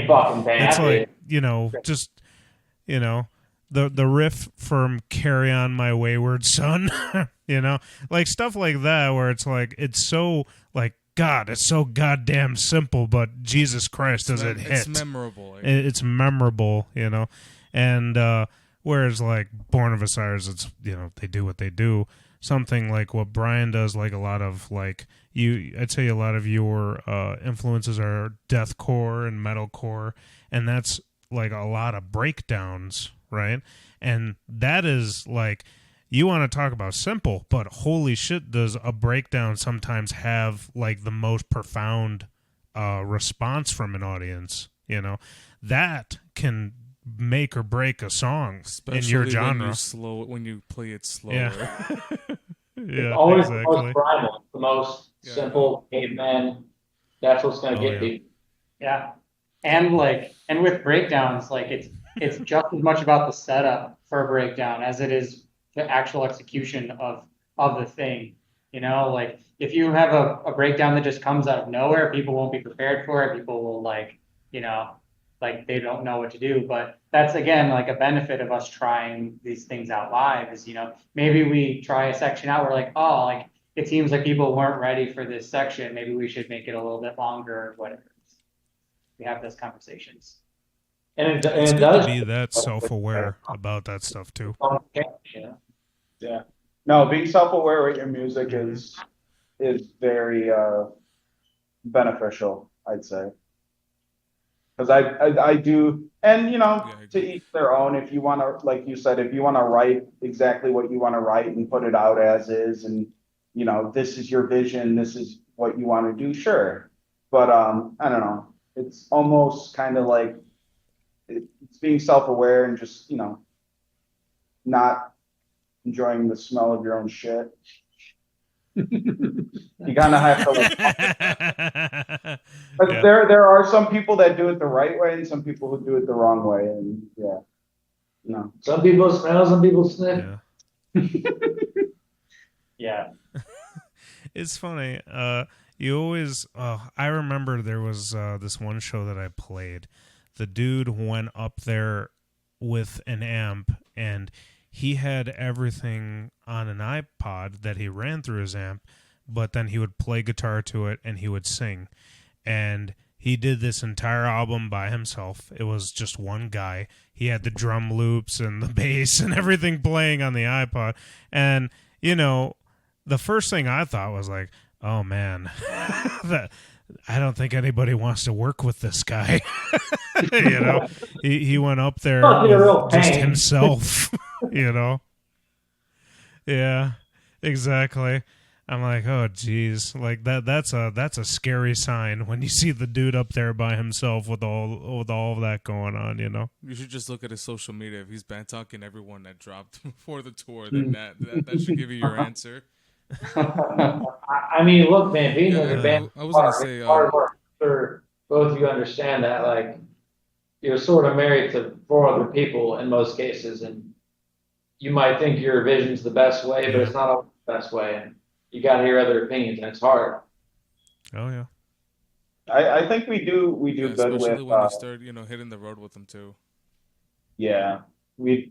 [SPEAKER 3] fucking band.
[SPEAKER 1] It's like, you know, just, you know, the riff from Carry On My Wayward Son, you know, like stuff like that where it's like, it's so like God, it's so goddamn simple, but Jesus Christ, does it hit?
[SPEAKER 2] It's memorable.
[SPEAKER 1] It's memorable, you know. And whereas like Born of Osiris, it's, you know, they do what they do. Something like what Brian does, like a lot of like I'd say a lot of your influences are deathcore and metalcore, and that's like a lot of breakdowns, right? And that is like, you want to talk about simple, but holy shit, does a breakdown sometimes have like the most profound response from an audience, you know? That can make or break a song
[SPEAKER 2] Especially
[SPEAKER 1] in your genre.
[SPEAKER 2] when you play it slower.
[SPEAKER 1] Yeah.
[SPEAKER 3] It's
[SPEAKER 1] Yeah,
[SPEAKER 3] always the
[SPEAKER 1] exactly.
[SPEAKER 3] most primal, the most simple caveman. That's what's going to get people.
[SPEAKER 5] Yeah. And with breakdowns, like it's just as much about the setup for a breakdown as it is the actual execution of the thing. You know, like if you have a breakdown that just comes out of nowhere, people won't be prepared for it. People will like they don't know what to do. But that's again like a benefit of us trying these things out live is, you know, maybe we try a section out, we're like, oh, like it seems like people weren't ready for this section. Maybe we should make it a little bit longer or whatever. We have those conversations.
[SPEAKER 3] And
[SPEAKER 1] It's
[SPEAKER 3] it
[SPEAKER 1] good
[SPEAKER 3] does
[SPEAKER 1] to be that self-aware about that stuff too.
[SPEAKER 3] change, you know?
[SPEAKER 4] Yeah. No, being self-aware with your music is very beneficial, I'd say. Because I do, and you know, to each their own. If you want to, like you said, if you want to write exactly what you want to write and put it out as is, and you know, this is your vision, this is what you want to do, sure. But I don't know. It's almost kind of like it's being self-aware and just, you know, not enjoying the smell of your own shit. You kind of have to like, but
[SPEAKER 1] Yeah.
[SPEAKER 4] there are some people that do it the right way and some people who do it the wrong way, and yeah, no.
[SPEAKER 3] Some people smell, some people sniff.
[SPEAKER 1] Yeah.
[SPEAKER 5] Yeah.
[SPEAKER 1] It's funny. You always. I remember there was this one show that I played. The dude went up there with an amp, and he had everything on an iPod that he ran through his amp, but then he would play guitar to it and he would sing. And he did this entire album by himself. It was just one guy. He had the drum loops and the bass and everything playing on the iPod. And, you know, the first thing I thought was like, oh man, I don't think anybody wants to work with this guy. You know, he went up there with just himself, you know? Yeah, exactly. I'm like, oh geez, like that's a scary sign when you see the dude up there by himself with all of that going on, you know.
[SPEAKER 2] You should just look at his social media. If he's bad talking everyone that dropped before the tour, then that should give you your answer.
[SPEAKER 3] I mean, look, man, being in a band,
[SPEAKER 2] I was gonna say,
[SPEAKER 3] hard work. Sure, both of you understand that. Like, you're sort of married to 4 other people in most cases, and you might think your vision's the best way, but it's not always the best way. And you got to hear other opinions, and it's hard.
[SPEAKER 1] Oh yeah.
[SPEAKER 4] I think we do good
[SPEAKER 2] especially
[SPEAKER 4] with
[SPEAKER 2] when you start, you know, hitting the road with them too.
[SPEAKER 4] yeah, we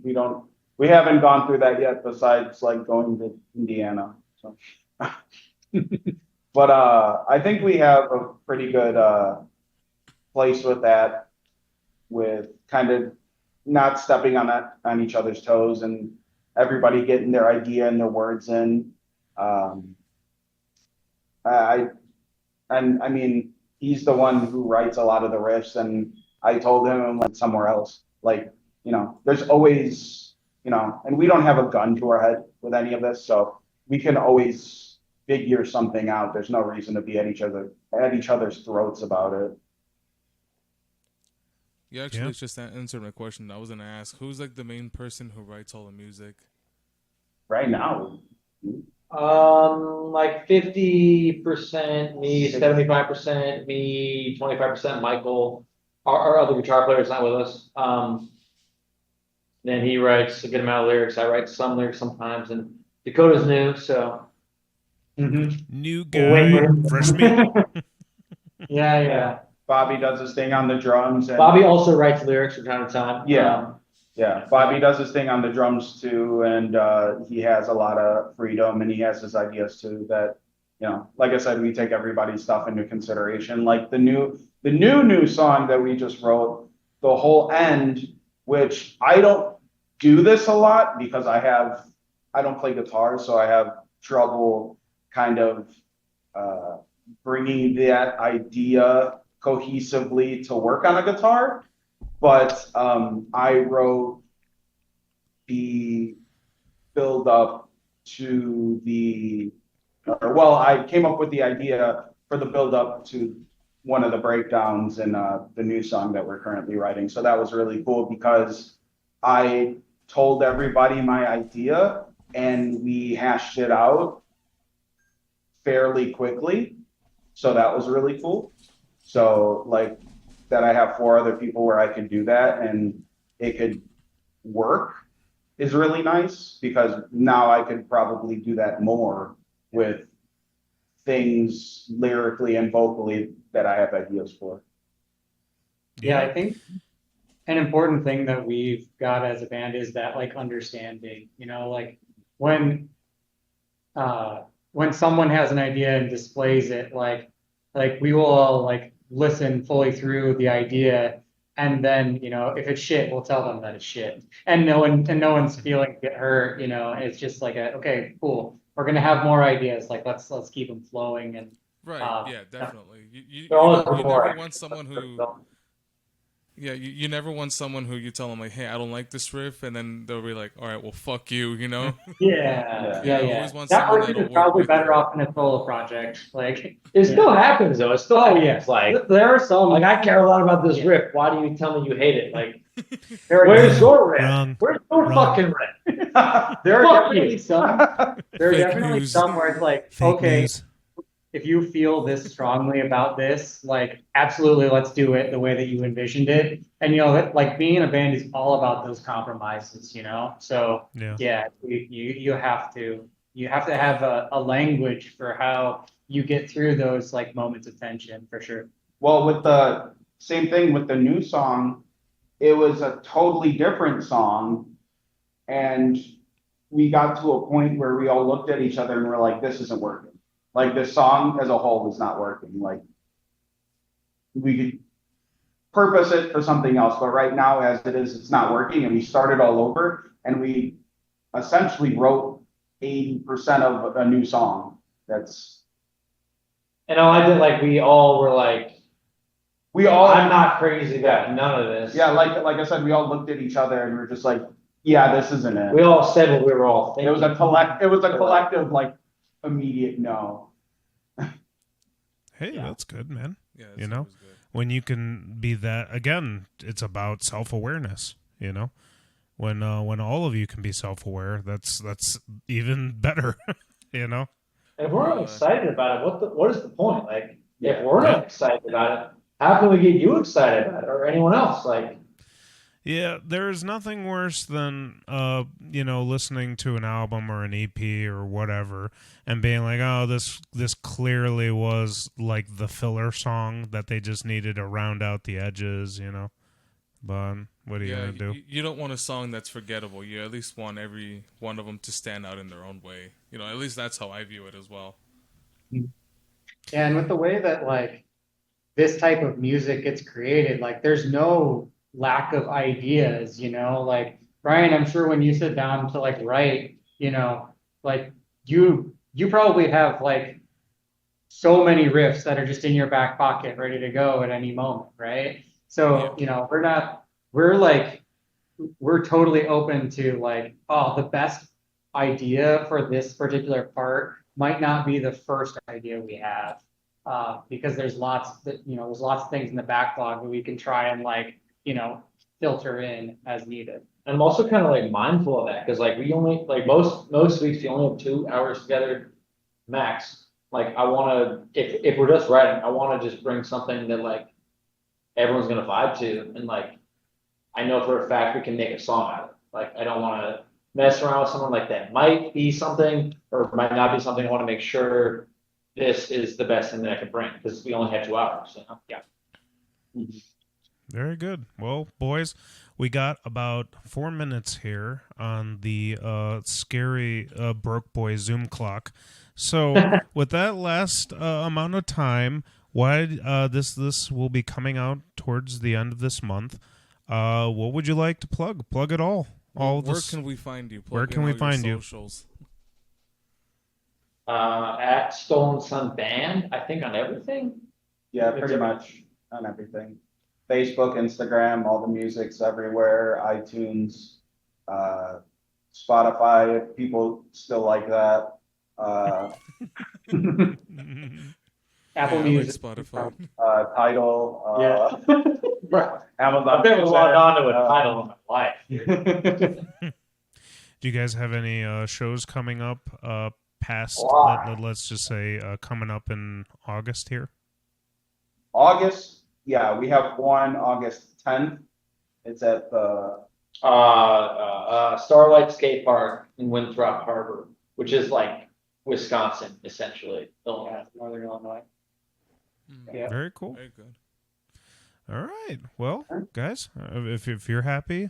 [SPEAKER 4] haven't gone through that yet besides like going to Indiana. So but I think we have a pretty good place with that, with kind of not stepping on each other's toes and everybody getting their idea and their words in. I mean, he's the one who writes a lot of the riffs, and I told him I'm like somewhere else. Like, you know, there's always, you know, and we don't have a gun to our head with any of this, so we can always figure something out. There's no reason to be at each other's throats about it.
[SPEAKER 2] You actually just answered my question. I was gonna ask, who's like the main person who writes all the music
[SPEAKER 4] Right now.
[SPEAKER 3] Like 50% me, 75% me, 25% Michael. Our other guitar player is not with us. Then he writes a good amount of lyrics. I write some lyrics sometimes, and Dakota's new, so.
[SPEAKER 1] New guy, fresh meat.
[SPEAKER 3] Yeah.
[SPEAKER 4] Bobby does his thing on the drums. And
[SPEAKER 3] Bobby also writes lyrics from time to time.
[SPEAKER 4] Yeah. Bobby does his thing on the drums too, and he has a lot of freedom, and he has his ideas too that, like I said, we take everybody's stuff into consideration. Like the new song that we just wrote, the whole end, which I don't do this a lot because I don't play guitar, so I have trouble kind of bringing that idea cohesively to work on a guitar. But I wrote the build up to I came up with the idea for the build up to one of the breakdowns in the new song that we're currently writing. So that was really cool because I told everybody my idea and we hashed it out fairly quickly. So that was really cool. So like that I have 4 other people where I could do that and it could work is really nice because now I could probably do that more with things lyrically and vocally that I have ideas for.
[SPEAKER 5] Yeah, I think an important thing that we've got as a band is that like understanding, like when someone has an idea and displays it, like we will all like listen fully through the idea, and then if it's shit, we'll tell them that it's shit, and no one's feeling get hurt, it's just like okay, cool, we're gonna have more ideas, like let's keep them flowing, and
[SPEAKER 2] Right. Yeah, definitely. You
[SPEAKER 3] They're
[SPEAKER 2] never want someone who. Yeah, you never want someone who you tell them like, hey, I don't like this riff, and then they'll be like, all right, well, fuck you,
[SPEAKER 5] Yeah.
[SPEAKER 2] You always want
[SPEAKER 5] That
[SPEAKER 2] someone
[SPEAKER 5] person
[SPEAKER 2] that'll
[SPEAKER 5] is
[SPEAKER 2] work
[SPEAKER 5] probably
[SPEAKER 2] with
[SPEAKER 5] better
[SPEAKER 2] you.
[SPEAKER 5] off in a solo project. Like,
[SPEAKER 3] It still happens though. It still happens. Like
[SPEAKER 5] there are some.
[SPEAKER 3] like I care a lot about this riff. Why do you tell me you hate it? Like
[SPEAKER 5] There
[SPEAKER 3] where's your riff?
[SPEAKER 1] Wrong.
[SPEAKER 3] Where's your
[SPEAKER 1] Wrong.
[SPEAKER 3] fucking riff?
[SPEAKER 5] there are
[SPEAKER 3] Fuck
[SPEAKER 5] definitely
[SPEAKER 3] you.
[SPEAKER 5] some. There are
[SPEAKER 2] Fake
[SPEAKER 5] definitely
[SPEAKER 2] news.
[SPEAKER 5] some where it's like,
[SPEAKER 1] Fake
[SPEAKER 5] okay,
[SPEAKER 1] news.
[SPEAKER 5] if you feel this strongly about this, like, absolutely, let's do it the way that you envisioned it. And that, like, being in a band is all about those compromises. So
[SPEAKER 1] Yeah.
[SPEAKER 5] you have to have a language for how you get through those like moments of tension, for sure.
[SPEAKER 4] Well, with the same thing with the new song, it was a totally different song. And we got to a point where we all looked at each other and were like, this isn't working. Like this song as a whole is not working. Like we could purpose it for something else, but right now as it is, it's not working. And we started all over and we essentially wrote 80% of a new song.
[SPEAKER 3] And I did like we all were like I'm not crazy about none of this.
[SPEAKER 4] Yeah, like I said, we all looked at each other and we were just like, yeah, this isn't it.
[SPEAKER 3] We all said what we were all thinking.
[SPEAKER 4] It was a collective like immediate no.
[SPEAKER 1] Hey, that's good, man.
[SPEAKER 2] Yeah,
[SPEAKER 1] You
[SPEAKER 2] that
[SPEAKER 1] know?
[SPEAKER 2] was good.
[SPEAKER 1] When you can be that, again, it's about self-awareness, when all of you can be self-aware, that's even better.
[SPEAKER 3] And if we're not excited about it, what is the point? Like if we're not excited about it, how can we get you excited about it or anyone else? Like
[SPEAKER 1] Yeah, there's nothing worse than listening to an album or an EP or whatever and being like, oh, this clearly was like the filler song that they just needed to round out the edges, But what are you gonna do?
[SPEAKER 2] You don't want a song that's forgettable. You at least want every one of them to stand out in their own way. At least that's how I view it as well.
[SPEAKER 5] And with the way that like this type of music gets created, like there's no lack of ideas, like Brian, I'm sure when you sit down to like write, like you probably have like so many riffs that are just in your back pocket ready to go at any moment, right? So we're totally open to like, oh, the best idea for this particular part might not be the first idea we have, because there's lots of things in the backlog that we can try and like filter in as needed.
[SPEAKER 3] And I'm also kind of like mindful of that because like we only like most weeks we only have 2 hours together max. Like I want to if we're just writing, I want to just bring something that like everyone's gonna vibe to, and like I know for a fact we can make a song out of it. Like I don't want to mess around with someone like that. Might be something or might not be something. I want to make sure this is the best thing that I can bring because we only have 2 hours. Yeah.
[SPEAKER 5] Mm-hmm.
[SPEAKER 1] Very good. Well, boys, we got about 4 minutes here on the scary Broke Boy Zoom clock. So with that last amount of time, why this will be coming out towards the end of this month. What would you like to plug? Plug it all.
[SPEAKER 2] Where can we find you?
[SPEAKER 1] Where can we find you?
[SPEAKER 2] Socials.
[SPEAKER 3] At Stolen Sun Band, I think on everything.
[SPEAKER 4] Yeah, pretty much on everything. Facebook, Instagram, all the music's everywhere. iTunes, Spotify, if people still like that.
[SPEAKER 5] Apple
[SPEAKER 2] I
[SPEAKER 5] Music.
[SPEAKER 2] like Spotify.
[SPEAKER 4] Tidal.
[SPEAKER 5] Yeah.
[SPEAKER 4] Amazon.
[SPEAKER 3] I've never logged on to a
[SPEAKER 4] Uh,
[SPEAKER 3] title in my life.
[SPEAKER 1] Do you guys have any shows coming up past, let's just say, coming up in August here?
[SPEAKER 4] August, yeah, we have one August 10th. It's at the
[SPEAKER 3] Starlight Skate Park in Winthrop Harbor, which is like Wisconsin, essentially. Illinois.
[SPEAKER 5] Northern Illinois.
[SPEAKER 2] Yeah.
[SPEAKER 1] Very cool.
[SPEAKER 2] Very good.
[SPEAKER 1] All right. Well, guys, if you're happy,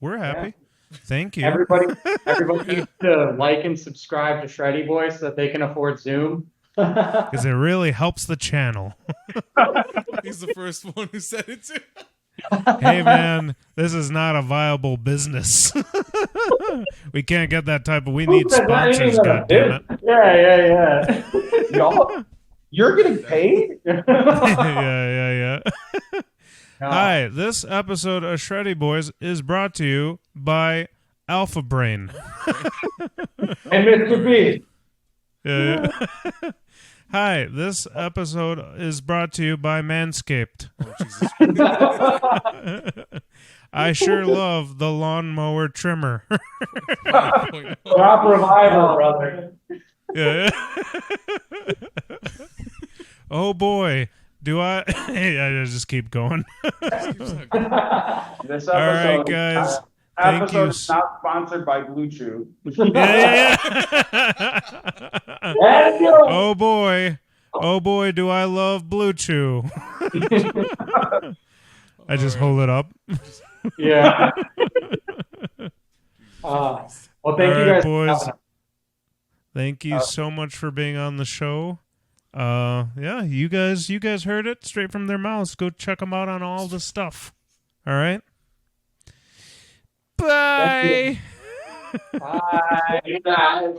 [SPEAKER 1] we're happy. Thank you.
[SPEAKER 5] Everybody needs to like and subscribe to Shreddy Bois so that they can afford Zoom.
[SPEAKER 1] Because it really helps the channel.
[SPEAKER 2] He's the first one who said it too.
[SPEAKER 1] Hey, man, this is not a viable business. We can't get that type of. We need sponsors, goddammit.
[SPEAKER 5] Yeah.
[SPEAKER 4] y'all. You're getting paid?
[SPEAKER 1] Yeah.
[SPEAKER 5] No.
[SPEAKER 1] Hi, this episode of Shreddy Boys is brought to you by Alpha Brain.
[SPEAKER 3] And Mr. B.
[SPEAKER 1] Yeah. Hi, this episode is brought to you by Manscaped.
[SPEAKER 2] Oh, Jesus.
[SPEAKER 1] I sure love the lawnmower trimmer.
[SPEAKER 3] Drop revival, brother.
[SPEAKER 1] Yeah. Oh boy, do I? I just keep going.
[SPEAKER 4] This episode,
[SPEAKER 1] All right, guys. Thank
[SPEAKER 4] episode
[SPEAKER 1] you.
[SPEAKER 4] is not sponsored by Blue Chew.
[SPEAKER 1] Yeah.
[SPEAKER 3] And you.
[SPEAKER 1] Oh boy, do I love Blue Chew. I just hold it up.
[SPEAKER 5] Yeah. Well, thank
[SPEAKER 1] All
[SPEAKER 5] you
[SPEAKER 1] right,
[SPEAKER 5] guys,
[SPEAKER 1] boys. Thank you so much for being on the show. Yeah, you guys heard it straight from their mouths. Go check them out on all the stuff. All right. Bye.
[SPEAKER 3] Bye. Bye.